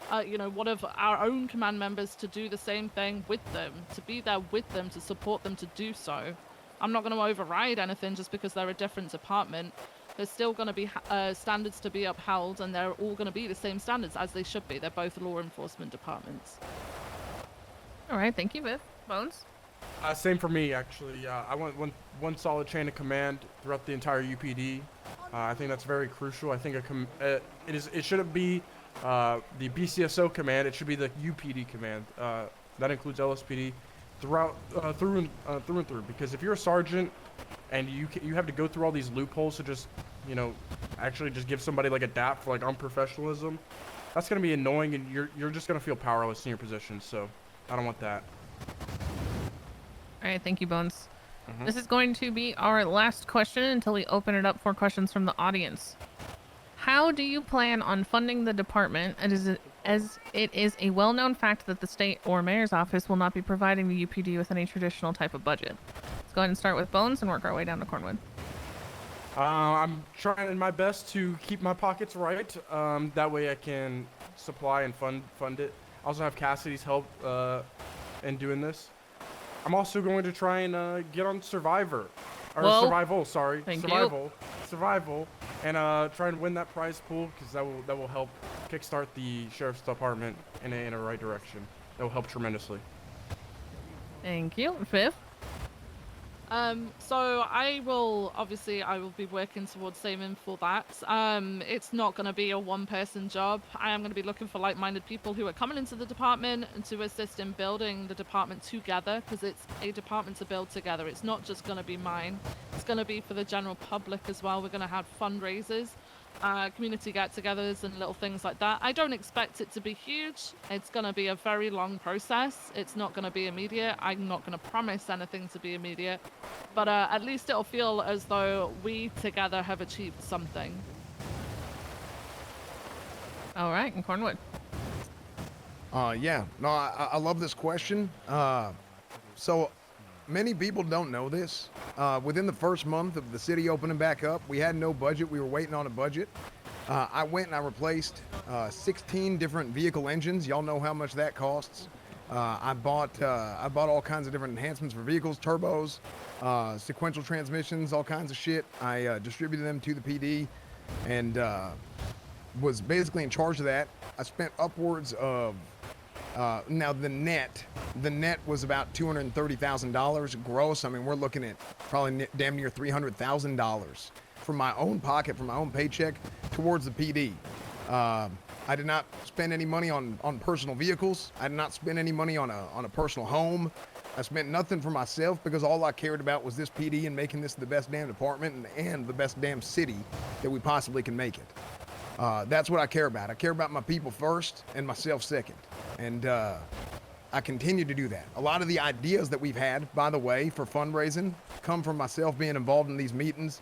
one of our own command members to do the same thing with them, to be there with them, to support them to do so. I'm not going to override anything just because they're a different department. There's still going to be standards to be upheld, and they're all going to be the same standards as they should be. They're both law enforcement departments. All right, thank you, Viv. Bones? Same for me, actually. I want one solid chain of command throughout the entire UPD. I think that's very crucial. I think it shouldn't be the BCSO command. It should be the UPD command. That includes LSPD throughout through and through. Because if you're a sergeant and you have to go through all these loopholes to just actually just give somebody like a DAP for like unprofessionalism, that's gonna be annoying, and you're just gonna feel powerless in your position. So I don't want that. All right, thank you, Bones. This is going to be our last question until we open it up for questions from the audience. How do you plan on funding the department, as it is a well-known fact that the state or mayor's office will not be providing the UPD with any traditional type of budget? Let's go ahead and start with Bones and work our way down to Cornwood. I'm trying my best to keep my pockets right. That way I can supply and fund it. I also have Cassidy's help in doing this. I'm also going to try and get on Survivor. Or Whoa. Survival, sorry. Thank Survival. And try and win that prize pool, because that will help kickstart the sheriff's department in a right direction. That will help tremendously. Thank you. Viv? So I will be working towards saving for that. It's not going to be a one-person job. I am going to be looking for like-minded people who are coming into the department and to assist in building the department together, because it's a department to build together. It's not just going to be mine. It's going to be for the general public as well. We're going to have fundraisers, community get-togethers and little things like that. I don't expect it to be huge. It's going to be a very long process. It's not going to be immediate. I'm not going to promise anything to be immediate, but at least it'll feel as though we together have achieved something. All right, and Cornwood. Yeah, no, I love this question. So many people don't know this. Within the first month of the city opening back up, we had no budget. We were waiting on a budget. I went and I replaced 16 different vehicle engines. Y'all know how much that costs. I bought all kinds of different enhancements for vehicles, turbos, sequential transmissions, all kinds of shit. I distributed them to the PD and was basically in charge of that. I spent upwards of now the net was about $230,000 gross. I mean, we're looking at probably damn near $300,000 from my own pocket, from my own paycheck towards the PD. I did not spend any money on personal vehicles. I did not spend any money on a personal home. I spent nothing for myself because all I cared about was this PD and making this the best damn department and the best damn city that we possibly can make it. That's what I care about. I care about my people first and myself second. And I continue to do that. A lot of the ideas that we've had, by the way, for fundraising come from myself being involved in these meetings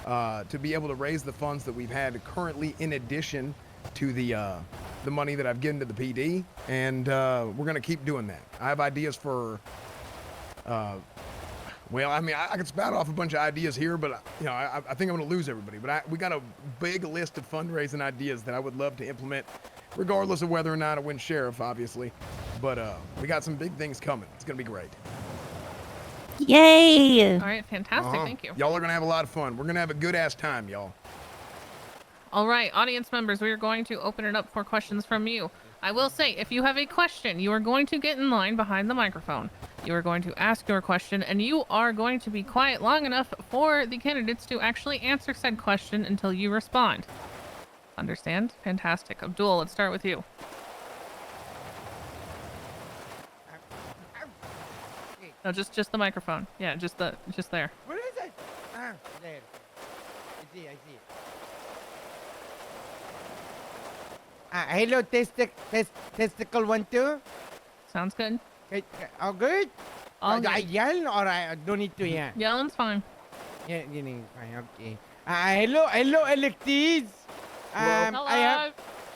to be able to raise the funds that we've had currently in addition to the money that I've given to the PD. And we're going to keep doing that. I have ideas for... well, I mean, I could spout off a bunch of ideas here, but you know, I think I'm going to lose everybody. But we got a big list of fundraising ideas that I would love to implement, regardless of whether or not I win sheriff, obviously. But we got some big things coming. It's going to be great. Yay! All right, fantastic. Thank you. Y'all are going to have a lot of fun. We're going to have a good ass time, y'all. All right, audience members, we are going to open it up for questions from you. I will say, if you have a question, you are going to get in line behind the microphone. You are going to ask your question, and you are going to be quiet long enough for the candidates to actually answer said question until you respond. Understand? Fantastic. Abdul, let's start with you. No, just the microphone. Yeah, just there. Where is it? Ah, there. I see. Hello, testicle 1, 2. Sounds good. All good? All good. I yell or I don't need to yell? Yelling's fine. Yeah, yelling fine. Okay. Hello, electees. Hello.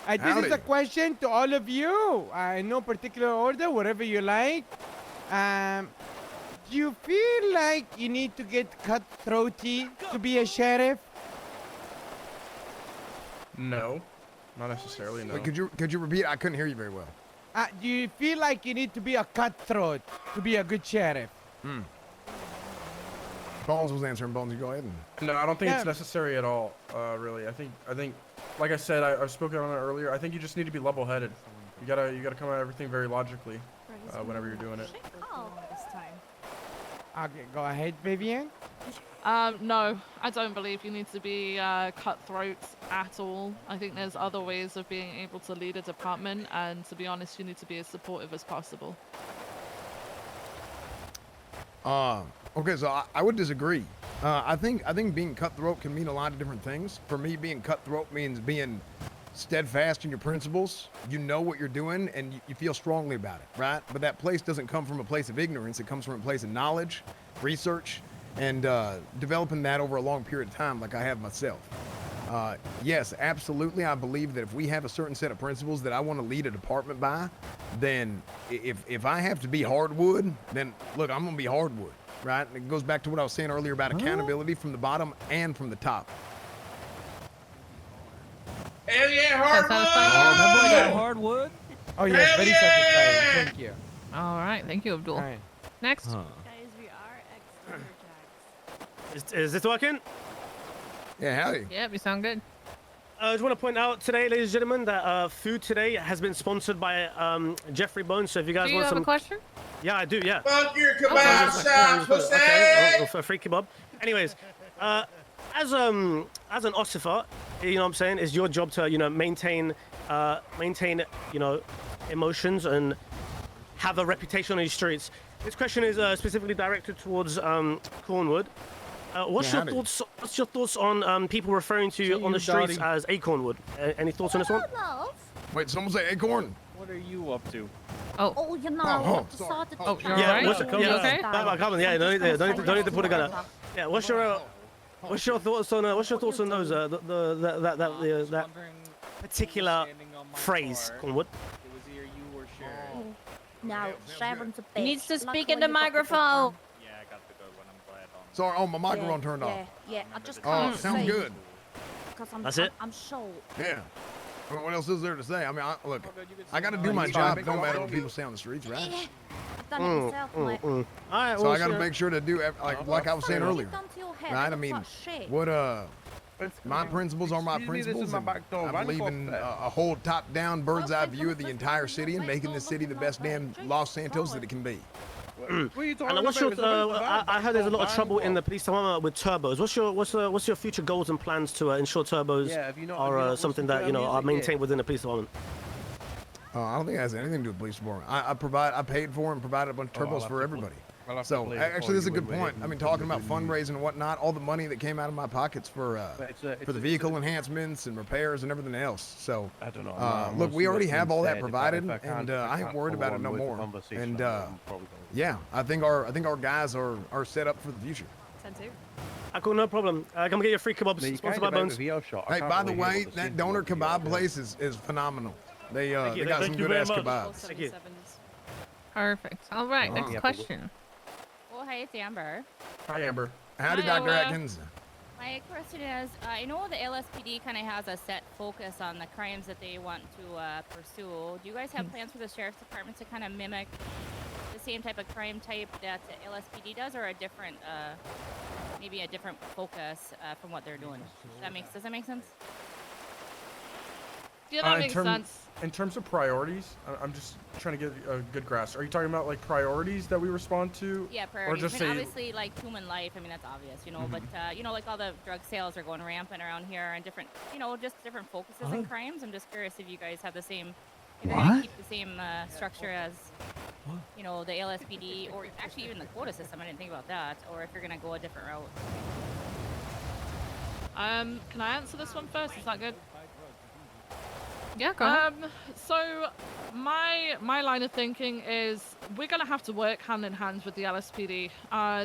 This is a question to all of you. In no particular order, whatever you like. Do you feel like you need to get cutthroaty to be a sheriff? No, not necessarily. No. Wait, could you repeat? I couldn't hear you very well. Do you feel like you need to be a cutthroat to be a good sheriff? Bones was answering. Bones, you go ahead. No, I don't think it's necessary at all. Really, I think, like I said, I've spoken on it earlier. I think you just need to be level-headed. You gotta come at everything very logically whenever you're doing it. Okay, go ahead, Vivian. No, I don't believe you need to be cutthroat at all. I think there's other ways of being able to lead a department, and to be honest, you need to be as supportive as possible. Okay, so I would disagree. I think being cutthroat can mean a lot of different things. For me, being cutthroat means being steadfast in your principles. You know what you're doing, and you feel strongly about it, right? But that place doesn't come from a place of ignorance. It comes from a place of knowledge, research, and developing that over a long period of time, like I have myself. Yes, absolutely. I believe that if we have a certain set of principles that I want to lead a department by, then if I have to be hardwood, then look, I'm gonna be hardwood, right? And it goes back to what I was saying earlier about accountability from the bottom and from the top. Hell yeah, hardwood! That boy got hardwood. Oh yes, very satisfying. Thank you. All right, thank you, Abdul. Right. Next. Guys, we are ex-lumberjacks. Is this working? Yeah, howdy. Yep, you sound good. I just want to point out today, ladies and gentlemen, that food today has been sponsored by Jeffrey Bones. So if you guys Do you want have some... a question? Yeah, I do, yeah. Fuck your kebab shop, pussy! Okay, a free kebab. Anyways, as an ossifer, you know what I'm saying, it's your job to, you know, maintain, you know, emotions and have a reputation on these streets. This question is specifically directed towards Cornwood. What's your thoughts on people referring to you on the streets as Acornwood? Any thoughts on this one? Wait, someone say acorn. What are you up to? Oh, you know, decided to you're Yeah, alright? what's You okay? Come on, yeah, don't need to put a gun up. Yeah, what's your thoughts on those that particular phrase, Cornwood? Now, Sharon's a bitch. He needs to Like speak when in the you got microphone. Yeah, I got the good one. I'm glad on. Sorry, oh, my microphone turned off. Yeah, I just Oh, can't sounds see good. because That's it? I'm short. Yeah. I mean, what else is there to say? I mean, look, I got to do my job no matter what people say on the streets, right? I've done it myself, mate. All right, So I got to make sure to do, like I was saying earlier, Gun to your head, right? I that's mean, not shit. what, my principles are my Excuse me, this principles. is my And back door. I Why believe the in fuck a whole top-down, bird's-eye view of the entire city and making this city the best damn Los Santos that it can be. What are you talking And what's about? your? I heard there's a lot of trouble in the police department with turbos. What's your future goals and plans to ensure turbos are something that are maintained within the police department? I don't think it has anything to do with police department. I paid for and provided a bunch of turbos for everybody. So actually, this is a good point. I mean, talking about fundraising and whatnot, all the money that came out of my pockets for the vehicle enhancements and repairs and everything else. So I don't know. look, we already have all that provided, and I ain't worried about it no more. And yeah, I think our guys are set up for the future. Cool, no problem. Come get your free kebabs. Sponsored by Bones. Hey, by the way, that Donor Kebab place is phenomenal. They got some good ass kebabs. Thank you. Perfect. All right, next question. Well, hi, it's Amber. Hi, Amber. Howdy, Hi, Dr. Atkins. My question is, I know the LSPD kind of has a set focus on the crimes that they want to pursue. Do you guys have plans for the Sheriff's Department to kind of mimic the same type of crime type that the LSPD does, or a different, maybe a different focus from what they're doing? Does that make sense? Yeah, that makes sense. In terms of priorities, I'm just trying to get a good grasp. Are you talking about like priorities that we respond to? Yeah, priorities. Or just I mean, obviously, like human life. I mean, that's obvious, but like all the drug sales are going rampant around here, and different, just different focuses and crimes. I'm just curious if you guys have the same, if you're gonna keep the same structure as, the LSPD, or actually even the quota system. I didn't think about that, or if you're gonna go a different route. Can I answer this one first? Is that good? Yeah, go ahead. So my line of thinking is we're going to have to work hand in hand with the LSPD.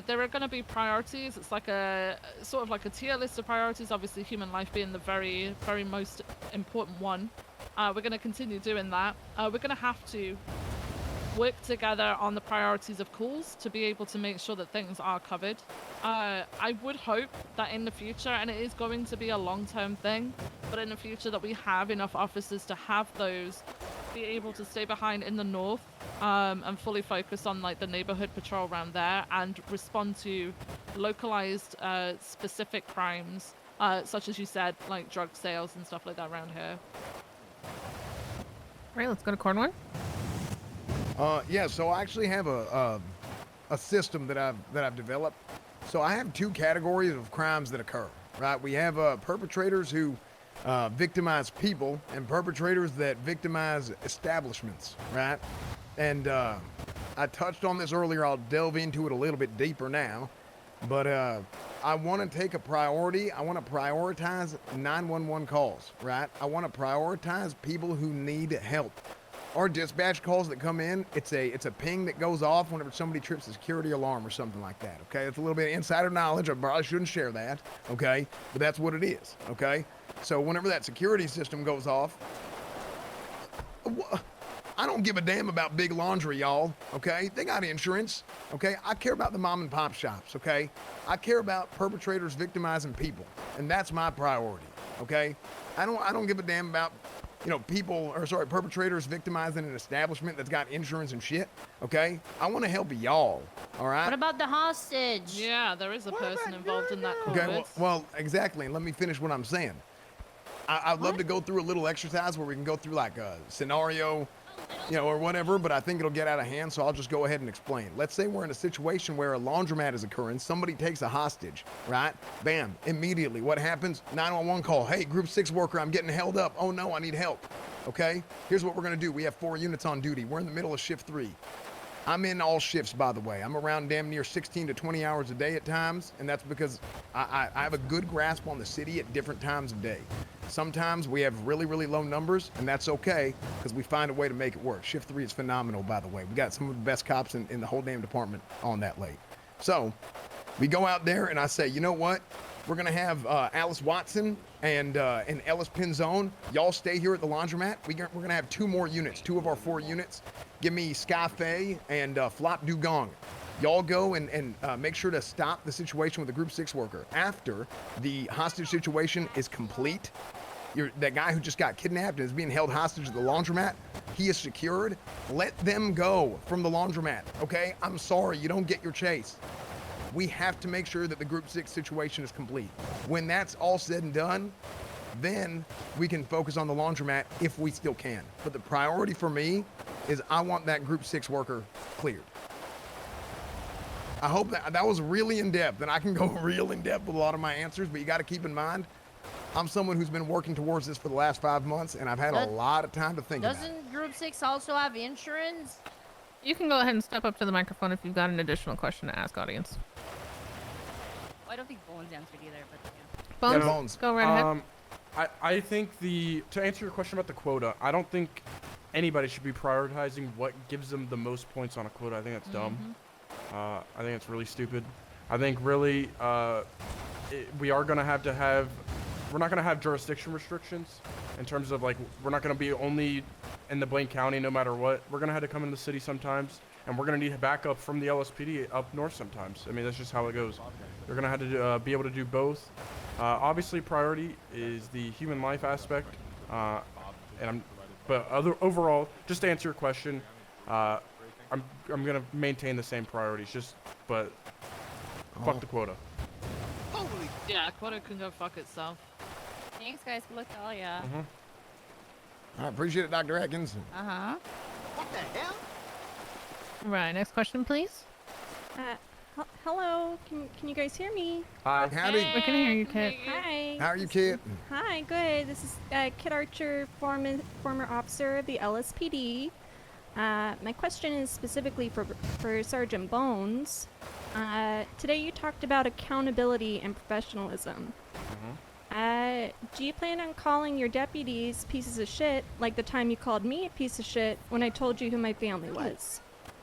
There are going to be priorities. It's like a sort of like a tier list of priorities, obviously human life being the very, very most important one. We're going to continue doing that. We're going to have to work together on the priorities of calls to be able to make sure that things are covered. I would hope that in the future, and it is going to be a long-term thing, but in the future that we have enough officers to have those be able to stay behind in the north and fully focus on like the neighborhood patrol around there and respond to localized specific crimes, such as you said, like drug sales and stuff like that around here. Right, let's go to Cornwall. Yeah, so I actually have a system that I've developed. So I have two categories of crimes that occur, right? We have perpetrators who victimize people and perpetrators that victimize establishments, right? And I touched on this earlier. I'll delve into it a little bit deeper now. But I want to take a priority. I want to prioritize 911 calls, right? I want to prioritize people who need help. Our dispatch calls that come in, it's a ping that goes off whenever somebody trips a security alarm or something like that, okay? It's a little bit of insider knowledge. I probably shouldn't share that, okay? But that's what it is, okay? So whenever that security system goes off, I don't give a damn about Big Laundry, y'all, okay? They got insurance, okay? I care about the mom and pop shops, okay? I care about perpetrators victimizing people, and that's my priority, okay? I don't give a damn about perpetrators victimizing an establishment that's got insurance and shit, okay? I want to help y'all, all right? What about the hostage? Yeah, there is a person involved in that. Okay, well, exactly, and let me finish what I'm saying. I'd love to go through a little exercise where we can go through like a scenario, or whatever, but I think it'll get out of hand, so I'll just go ahead and explain. Let's say we're in a situation where a laundromat is occurring, somebody takes a hostage, right? Bam, immediately, what happens? 911 call, hey, Group 6 worker, I'm getting held up. Oh no, I need help, okay? Here's what we're gonna do. We have 4 units on duty. We're in the middle of shift 3. I'm in all shifts, by the way. I'm around damn near 16 to 20 hours a day at times, and that's because I have a good grasp on the city at different times of day. Sometimes we have really, really low numbers, and that's okay, because we find a way to make it work. Shift 3 is phenomenal, by the way. We got some of the best cops in the whole damn department on that late. So we go out there, and I say, you know what? We're going to have Alice Watson and Ellis Pinzone. Y'all stay here at the laundromat. We're going to have 2 more units, 2 of our 4 units. Give me Sky Faye and Flop Dugong. Y'all go and make sure to stop the situation with the Group 6 worker. After the hostage situation is complete, that guy who just got kidnapped and is being held hostage at the laundromat, he is secured. Let them go from the laundromat, okay? I'm sorry, you don't get your chase. We have to make sure that the Group 6 situation is complete. When that's all said and done, then we can focus on the laundromat if we still can. But the priority for me is I want that Group 6 worker cleared. I hope that was really in depth, and I can go real in depth with a lot of my answers. But you got to keep in mind, I'm someone who's been working towards this for the last 5 months, and I've had a lot of time to think about it. Doesn't Group 6 also have insurance? You can go ahead and step up to the microphone if you've got an additional question to ask, audience. I don't think Bones answered either, but yeah. Bones, Bones. go right ahead. I think to answer your question about the quota, I don't think anybody should be prioritizing what gives them the most points on a quota. I think that's dumb. I think it's really stupid. I think really we are gonna we're not gonna have jurisdiction restrictions in terms of like we're not gonna be only in the Blaine County no matter what. We're gonna have to come into the city sometimes, and we're gonna need backup from the LSPD up north sometimes. I mean that's just how it goes. You're gonna have to be able to do both. Obviously, priority is the human life aspect, but overall, just to answer your question, I'm gonna maintain the same priorities. But fuck the quota. Yeah, quota can go fuck itself. Thanks, guys. Good luck to all ya. I appreciate it, Dr. Atkins. What the hell? Right, next question, please. Hello, can you guys hear me? Hi. Howdy. We can hear you, Kit. Hi. How are you, Kit? Hi, good. This is Kit Archer, former officer of the LSPD. My question is specifically for Sergeant Bones. Today you talked about accountability and professionalism. Do you plan on calling your deputies pieces of shit like the time you called me a piece of shit when I told you who my family was?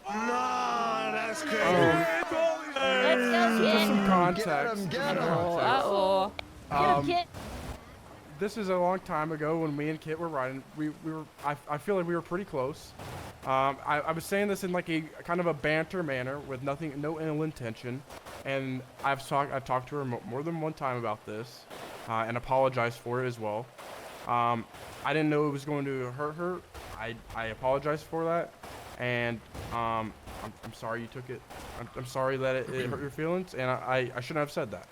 No, that's crazy. Let's go, Just Kit. some context. Uh-oh. Kit. This is a long time ago when me and Kit were riding. I feel like we were pretty close. I was saying this in like a kind of a banter manner with no ill intention, and I've talked to her more than one time about this, and apologized for it as well. I didn't know it was going to hurt her. I apologize for that, and I'm sorry you took it. I'm sorry that it hurt your feelings, and I shouldn't have said that.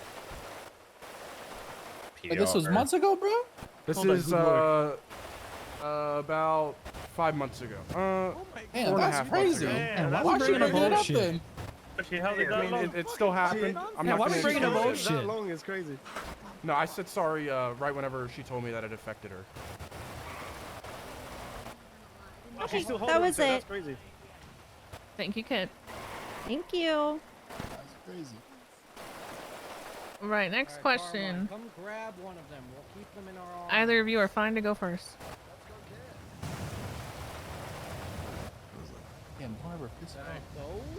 This was months ago, bro? This is about 5 months ago. Damn, 4.5 that's months crazy. ago. Man, why would you bring it up then? It still happened. I'm not why gonna would you bring it up? excuse it. That long is crazy. No, I said sorry right whenever she told me that it affected her. Okay, still that was That's it. crazy. Thank you, Kit. Thank you. That's crazy. Right, next question. Come grab one of them. We'll keep them in our arms. Either of you are fine to go first. Yeah, Barbara,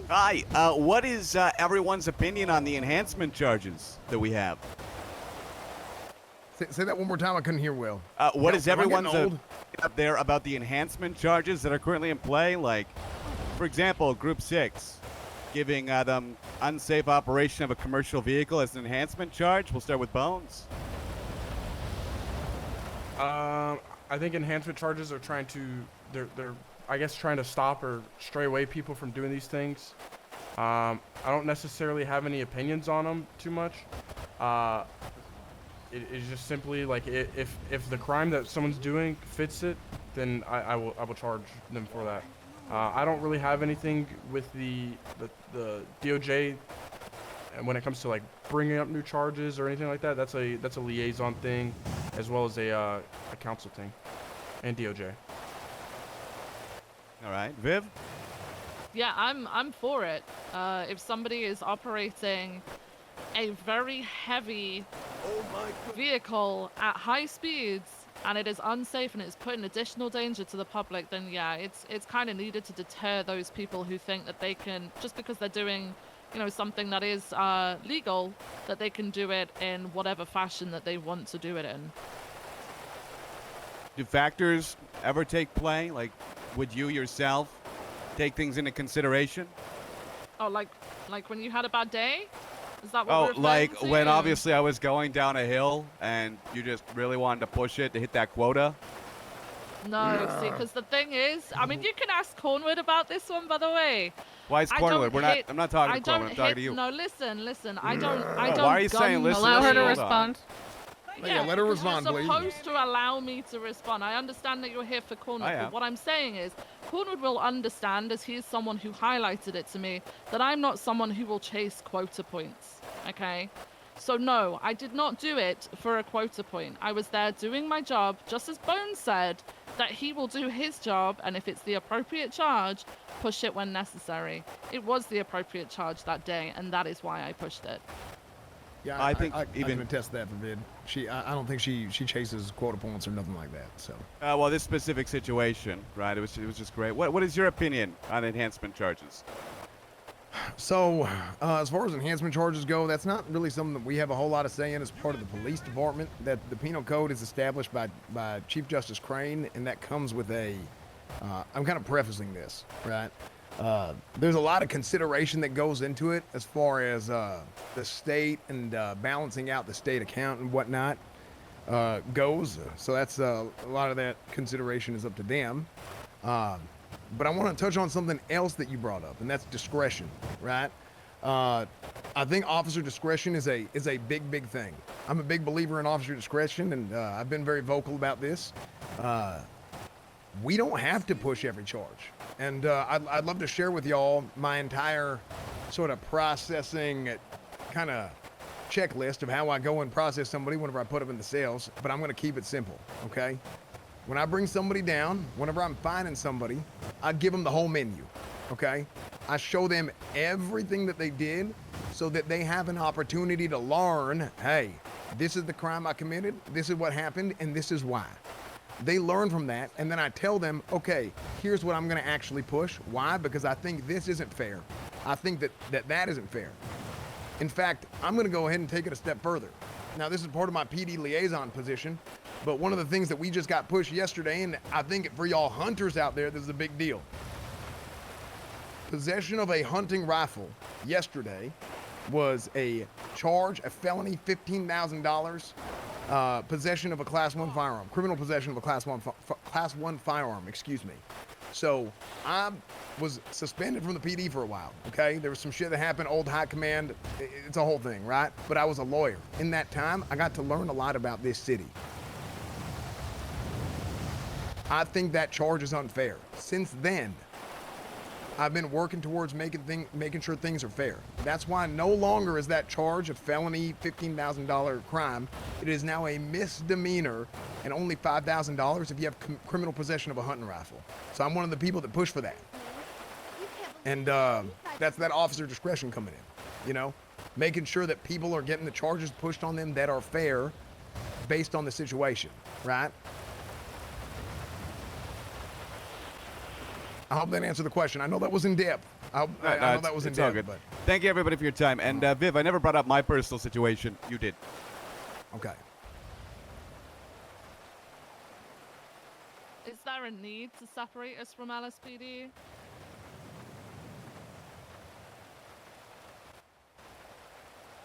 Hi, what is everyone's opinion on the enhancement charges that we have? Say that one more time. I couldn't hear well. What is Am I getting everyone's old? up there about the enhancement charges that are currently in play? Like, for example, Group 6 giving them unsafe operation of a commercial vehicle as an enhancement charge. We'll start with Bones. I think enhancement charges are trying to they're I guess trying to stop or stray away people from doing these things. I don't necessarily have any opinions on them too much. It is just simply like if the crime that someone's doing fits it, then I will charge them for that. I don't really have anything with the DOJ, and when it comes to like bringing up new charges or anything like that, that's a liaison thing, as well as a council thing, and DOJ. All right, Viv. Yeah, I'm for it. If somebody is operating a very heavy vehicle at high speeds and it is unsafe and it's putting additional danger to the public, then yeah, it's kind of needed to deter those people who think that they can, just because they're doing, you know, something that is legal, that they can do it in whatever fashion that they want to do it in. Do factors ever take play? Like, would you yourself take things into consideration? Oh, like when you had a bad day? Is that what Oh, we're referring like to? when obviously I was going down a hill and you just really wanted to push it to hit that quota? No, see, because the thing is, I mean, you can ask Cornwood about this one, by the way. Why is Cornwood? I'm not talking to Cornwood. I'm talking to you. No, listen. I don't. Why are you saying listen? Allow her to Hold on. respond. Yeah, let her respond, you're please. supposed to allow me to respond. I understand that you're here for Cornwood, I am. but what I'm saying is, Cornwood will understand, as he is someone who highlighted it to me, that I'm not someone who will chase quota points, okay? So no, I did not do it for a quota point. I was there doing my job, just as Bones said, that he will do his job, and if it's the appropriate charge, push it when necessary. It was the appropriate charge that day, and that is why I pushed it. Yeah, I think I even can attest that for Vid. I don't think she chases quota points or nothing like that. So. well, this specific situation, right? It was just great. What is your opinion on enhancement charges? So, as far as enhancement charges go, that's not really something that we have a whole lot of say in as part of the police department. That the penal code is established by Chief Justice Crane, and that comes with a. I'm kind of prefacing this, right? There's a lot of consideration that goes into it as far as the state and balancing out the state account and whatnot goes. So that's a lot of that consideration is up to them. But I want to touch on something else that you brought up, and that's discretion, right? I think officer discretion is a big thing. I'm a big believer in officer discretion, and I've been very vocal about this. We don't have to push every charge. And I'd love to share with y'all my entire sort of processing kind of checklist of how I go and process somebody whenever I put them in the cells, but I'm going to keep it simple, okay? When I bring somebody down, whenever I'm finding somebody, I give them the whole menu, okay? I show them everything that they did so that they have an opportunity to learn, hey, this is the crime I committed, this is what happened, and this is why. They learn from that, and then I tell them, okay, here's what I'm going to actually push. Why? Because I think this isn't fair. I think that isn't fair. In fact, I'm going to go ahead and take it a step further. Now, this is part of my PD liaison position, but one of the things that we just got pushed yesterday, and I think for y'all hunters out there, this is a big deal. Possession of a hunting rifle yesterday was a charge, a felony, $15,000. Possession of a Class 1 firearm, criminal possession of a Class 1 firearm, excuse me. So I was suspended from the PD for a while, okay? There was some shit that happened, old high command, it's a whole thing, right? But I was a lawyer. In that time, I got to learn a lot about this city. I think that charge is unfair. Since then, I've been working towards making sure things are fair. That's why no longer is that charge a felony $15,000 crime. It is now a misdemeanor and only $5,000 if you have criminal possession of a hunting rifle. So I'm one of the people that push for that. And that's that officer discretion coming in, you know? Making sure that people are getting the charges pushed on them that are fair based on the situation, right? I hope that answered the question. I know that was in depth. I know that was in depth. All good. But thank you, everybody, for your time. And Viv, I never brought up my personal situation. You did. Okay. Is there a need to separate us from LSPD?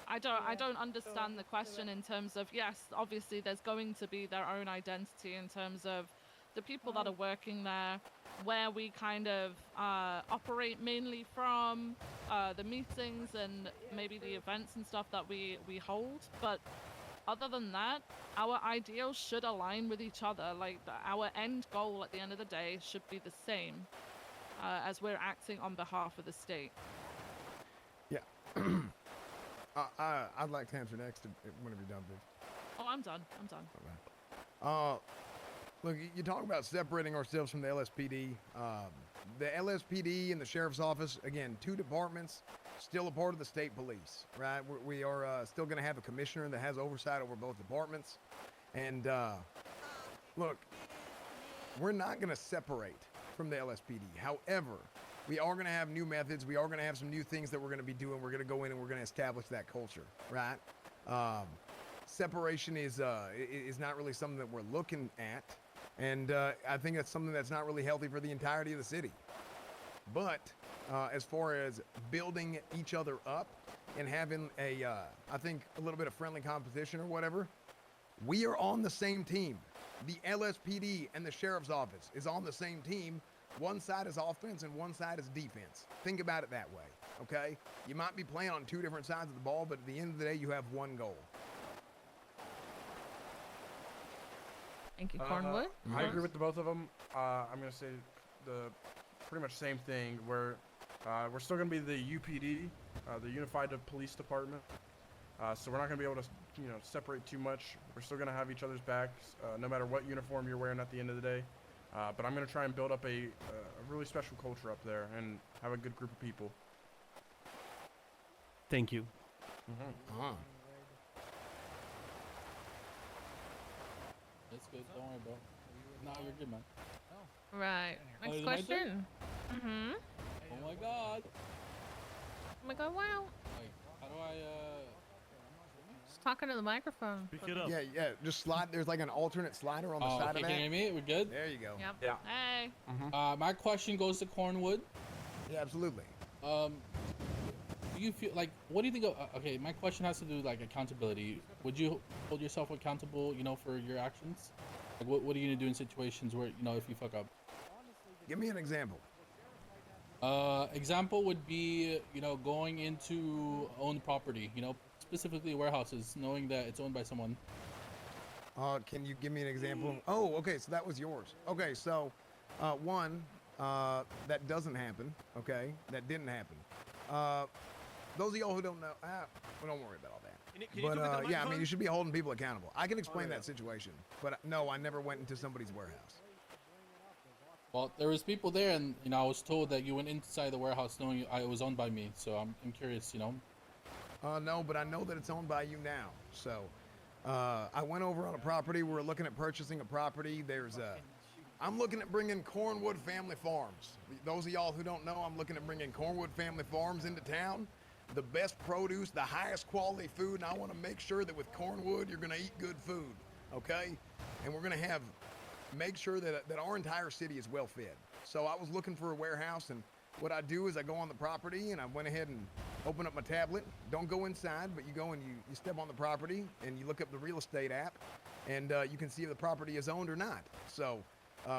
I don't understand the question in terms of, yes, obviously there's going to be their own identity in terms of the people that are working there, where we kind of operate mainly from, the meetings and maybe the events and stuff that we hold. But other than that, our ideals should align with each other. Like our end goal at the end of the day should be the same as we're acting on behalf of the state. Yeah. I'd like to answer next whenever you're done, Viv. Oh, I'm done. I'm done. Okay. Look, you talk about separating ourselves from the LSPD. The LSPD and the Sheriff's Office, again, two departments, still a part of the state police, right? We are still going to have a commissioner that has oversight over both departments. And look, we're not going to separate from the LSPD. However, we are going to have new methods. We are going to have some new things that we're going to be doing. We're going to go in and we're going to establish that culture, right? Separation is not really something that we're looking at. And I think that's something that's not really healthy for the entirety of the city. But as far as building each other up and having I think a little bit of friendly competition or whatever, we are on the same team. The LSPD and the Sheriff's Office is on the same team. One side is offense and one side is defense. Think about it that way, okay? You might be playing on two different sides of the ball, but at the end of the day, you have one goal. Thank you, Cornwood. I agree with the both of them. I'm going to say the pretty much same thing. Where we're still gonna be the UPD, the Unified Police Department. So we're not gonna be able to, separate too much. We're still gonna have each other's backs, no matter what uniform you're wearing at the end of the day. But I'm gonna try and build up a really special culture up there and have a good group of people. Thank you. That's good. Don't worry, bro. Nah, you're good, man. Right. Oh, Next is it my turn? question. Mm-hmm. Oh my god. Oh my god, wow. Wait, how do I, Just talking to the microphone. Yeah, just slide. There's like an alternate slider on the side okay, of that. can you hear me? We're good? There you go. Yep. Yeah. Hey. My question goes to Cornwood. Yeah, absolutely. Do you feel like, what do you think of, okay, my question has to do like accountability. Would you hold yourself accountable, for your actions? Like what are you gonna do in situations where, if you fuck up? Give me an example. Example would be, going into owned property, specifically warehouses, knowing that it's owned by someone. Can you give me an example? Oh, okay, so that was yours. Okay, so one, that doesn't happen. Okay, that didn't happen. Those of y'all who don't know, well, don't worry about all that. But yeah, I mean, you should be holding people accountable. I can explain that situation, but no, I never went into somebody's warehouse. Well, there was people there, and I was told that you went inside the warehouse knowing it was owned by me. So I'm curious, No, but I know that it's owned by you now. So I went over on a property. We're looking at purchasing a property. I'm looking at bringing Cornwood Family Farms. Those of y'all who don't know, I'm looking at bringing Cornwood Family Farms into town. The best produce, the highest quality food, and I want to make sure that with Cornwood, you're going to eat good food, okay? And we're going to make sure that our entire city is well fed. So I was looking for a warehouse, and what I do is I go on the property, and I went ahead and open up my tablet. Don't go inside, but you go and you step on the property, and you look up the real estate app, and you can see if the property is owned or not. So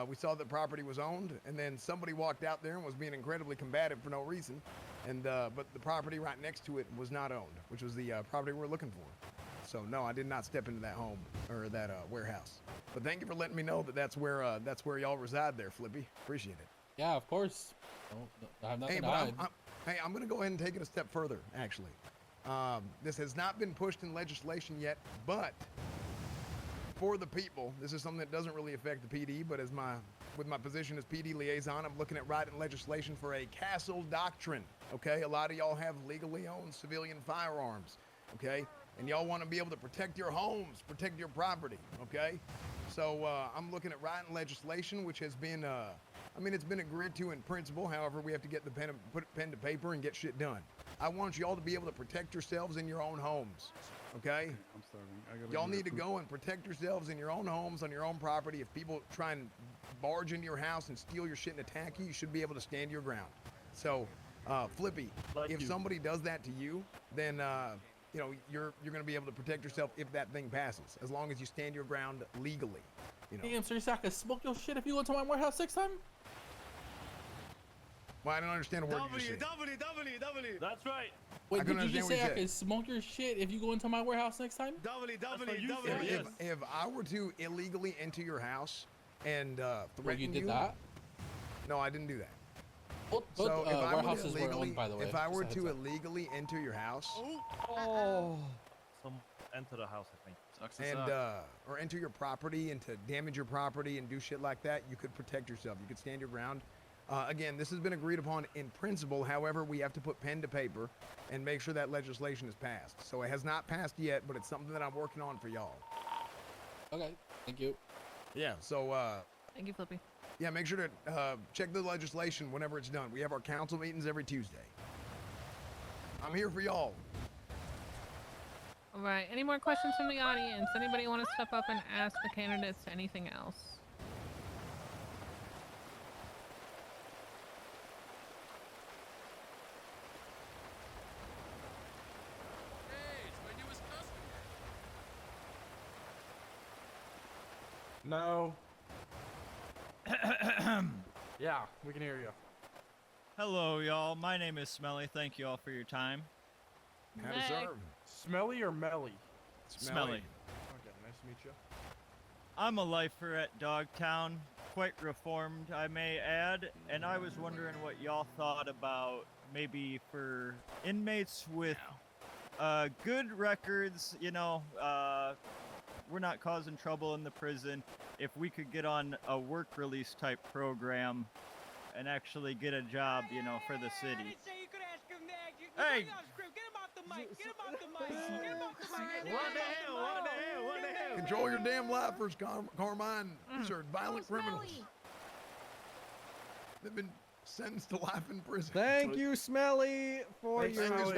we saw the property was owned, and then somebody walked out there and was being incredibly combative for no reason. And but the property right next to it was not owned, which was the property we're looking for. So no, I did not step into that home or that warehouse. But thank you for letting me know that that's where y'all reside there, Flippy. Appreciate it. Yeah, of course. I have nothing to hide. I'm going to go ahead and take it a step further, actually. This has not been pushed in legislation yet, but for the people, this is something that doesn't really affect the PD, but with my position as PD liaison, I'm looking at writing legislation for a castle doctrine, okay? A lot of y'all have legally owned civilian firearms, okay? And y'all want to be able to protect your homes, protect your property, okay? So I'm looking at writing legislation, which has been, it's been agreed to in principle. However, we have to get put pen to paper and get shit done. I want y'all to be able to protect yourselves in your own homes, okay? I'm starving. Y'all need to go and protect yourselves in your own homes, on your own property. If people try and barge into your house and steal your shit and attack you, you should be able to stand your ground. So, Flippy, if somebody does that to you, then you're going to be able to protect yourself if that thing passes, as long as you stand your ground legally. Damn, so I can smoke your shit if you go to my warehouse next time? Well, I don't understand a word you just said. W. That's right. Wait, did you just say I can smoke your shit if you go into my warehouse next time? W. If I were to illegally enter your house and threaten Wait, you did that? No, I didn't do that. So if I were to illegally, by the way, if I were to illegally enter your house, enter the house, I think. and or enter your property and to damage your property and do shit like that, you could protect yourself. You could stand your ground. Again, this has been agreed upon in principle. However, we have to put pen to paper and make sure that legislation is passed. So it has not passed yet, but it's something that I'm working on for y'all. Okay, thank you. Yeah, so thank you, Flippy. Yeah, make sure to check the legislation whenever it's done. We have our council meetings every Tuesday. I'm here for y'all. All right. Any more questions from the audience? Anybody want to step up and ask the candidates anything else? No. Yeah, we can hear you. Hello, y'all. My name is Smelly. Thank you all for your time. How to serve? Smelly or Melly? Smelly. Okay, nice to meet you. I'm a lifer at Dogtown. quite reformed, I may add, and I was wondering what y'all thought about maybe for inmates with good records, you know, we're not causing trouble in the prison. If we could get on a work release type program and actually get a job, you know, for the city. Hey! Control your damn lifers, Carmine. These are violent criminals. They've been sentenced to life in prison. Thank you, Smelly, for your not stupid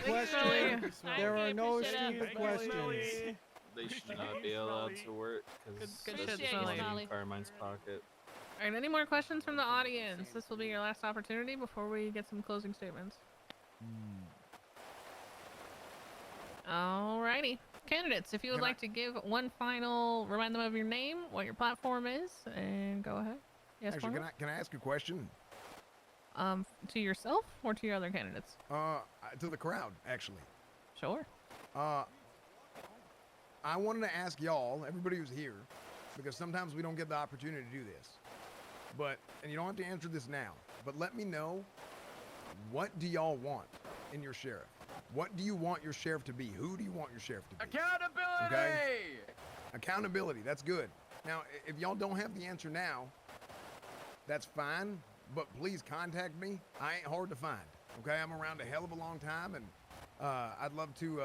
question. There are no stupid questions. They should not be allowed to work because Good that's shit, just Smelly. money in Carmine's pocket. All right, any more questions from the audience? This will be your last opportunity before we get some closing statements. Alrighty. Candidates, if you would like to give one final, remind them of your name, what your platform is, and go ahead. Yes, Actually, Cornwall? can I ask a question? To yourself or to your other candidates? To the crowd, actually. Sure. I wanted to ask y'all, everybody who's here, because sometimes we don't get the opportunity to do this. And you don't have to answer this now, but let me know, what do y'all want in your sheriff? What do you want your sheriff to be? Who do you want your sheriff to be? Accountability! Okay? Accountability, that's good. Now, if y'all don't have the answer now, that's fine, but please contact me. I ain't hard to find, okay? I'm around a hell of a long time, and I'd love to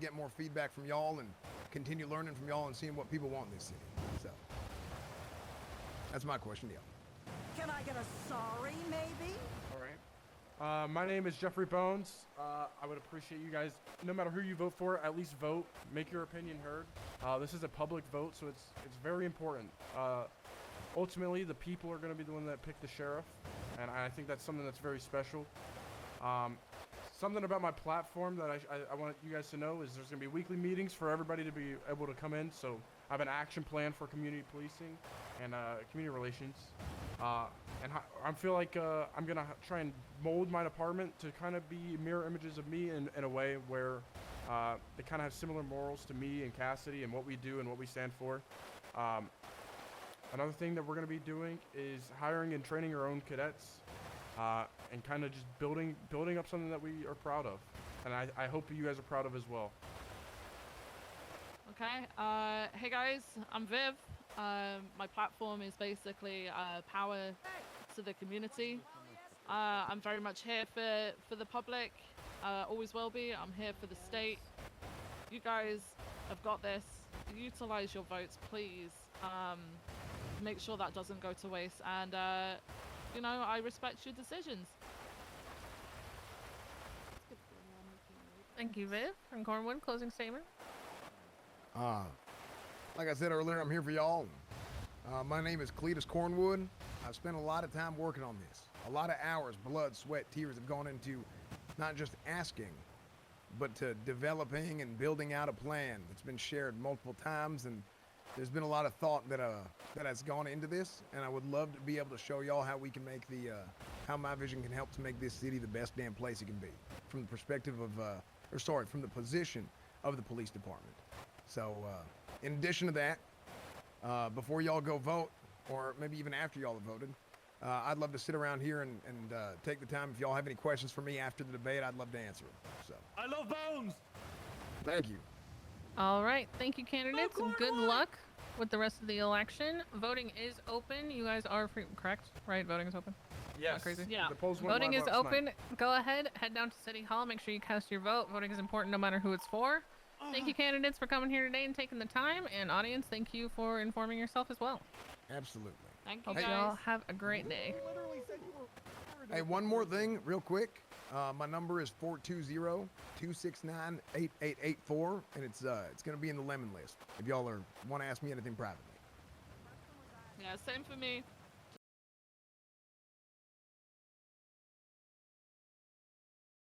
get more feedback from y'all and continue learning from y'all and seeing what people want in this city. So, that's my question to y'all. Can I get a sorry, maybe? All right. My name is Jeffrey Bones. I would appreciate you guys, no matter who you vote for, at least vote. Make your opinion heard. This is a public vote, so it's very important. Ultimately, the people are going to be the one that pick the sheriff, and I think that's something that's very special. Something about my platform that I want you guys to know is there's going to be weekly meetings for everybody to be able to come in. So I have an action plan for community policing and community relations. And I feel like I'm going to try and mold my department to kind of be mirror images of me in a way where they kind of have similar morals to me and Cassidy and what we do and what we stand for. Another thing that we're going to be doing is hiring and training our own cadets. And kind of just building up something that we are proud of, and I hope you guys are proud of as well. Okay. Hey guys, I'm Viv. My platform is basically power to the community. I'm very much here for the public. Always will be. I'm here for the state. You guys have got this. Utilize your votes, please. Make sure that doesn't go to waste. And you know, I respect your decisions. Thank you, Viv. And Cornwood, closing statement. Like I said earlier, I'm here for y'all. My name is Cletus Cornwood. I've spent a lot of time working on this. A lot of hours, blood, sweat, tears have gone into not just asking, but to developing and building out a plan that's been shared multiple times, and there's been a lot of thought that has gone into this, and I would love to be able to show y'all how we can make how my vision can help to make this city the best damn place it can be, from the perspective of, from the position of the police department. So, in addition to that, before y'all go vote, or maybe even after y'all have voted, I'd love to sit around here and take the time. If y'all have any questions for me after the debate, I'd love to answer them. So, I love Bones. Thank you. All right. Thank you, candidates, and good luck with the rest of the election. Voting is open. You guys are free, correct? Right? Voting is open? Yes. Not crazy? Yeah. The polls went Voting live is last open. night. Go ahead. Head down to City Hall. Make sure you cast your vote. Voting is important no matter who it's for. Thank you, candidates, for coming here today and taking the time. And audience, thank you for informing yourself as well. Absolutely. Thank you, Hope y'all have a great day. Hey, one more thing, real quick. My number is 420-269-8884, and it's gonna be in the lemon list if y'all want to ask me anything privately. Yeah, same for me.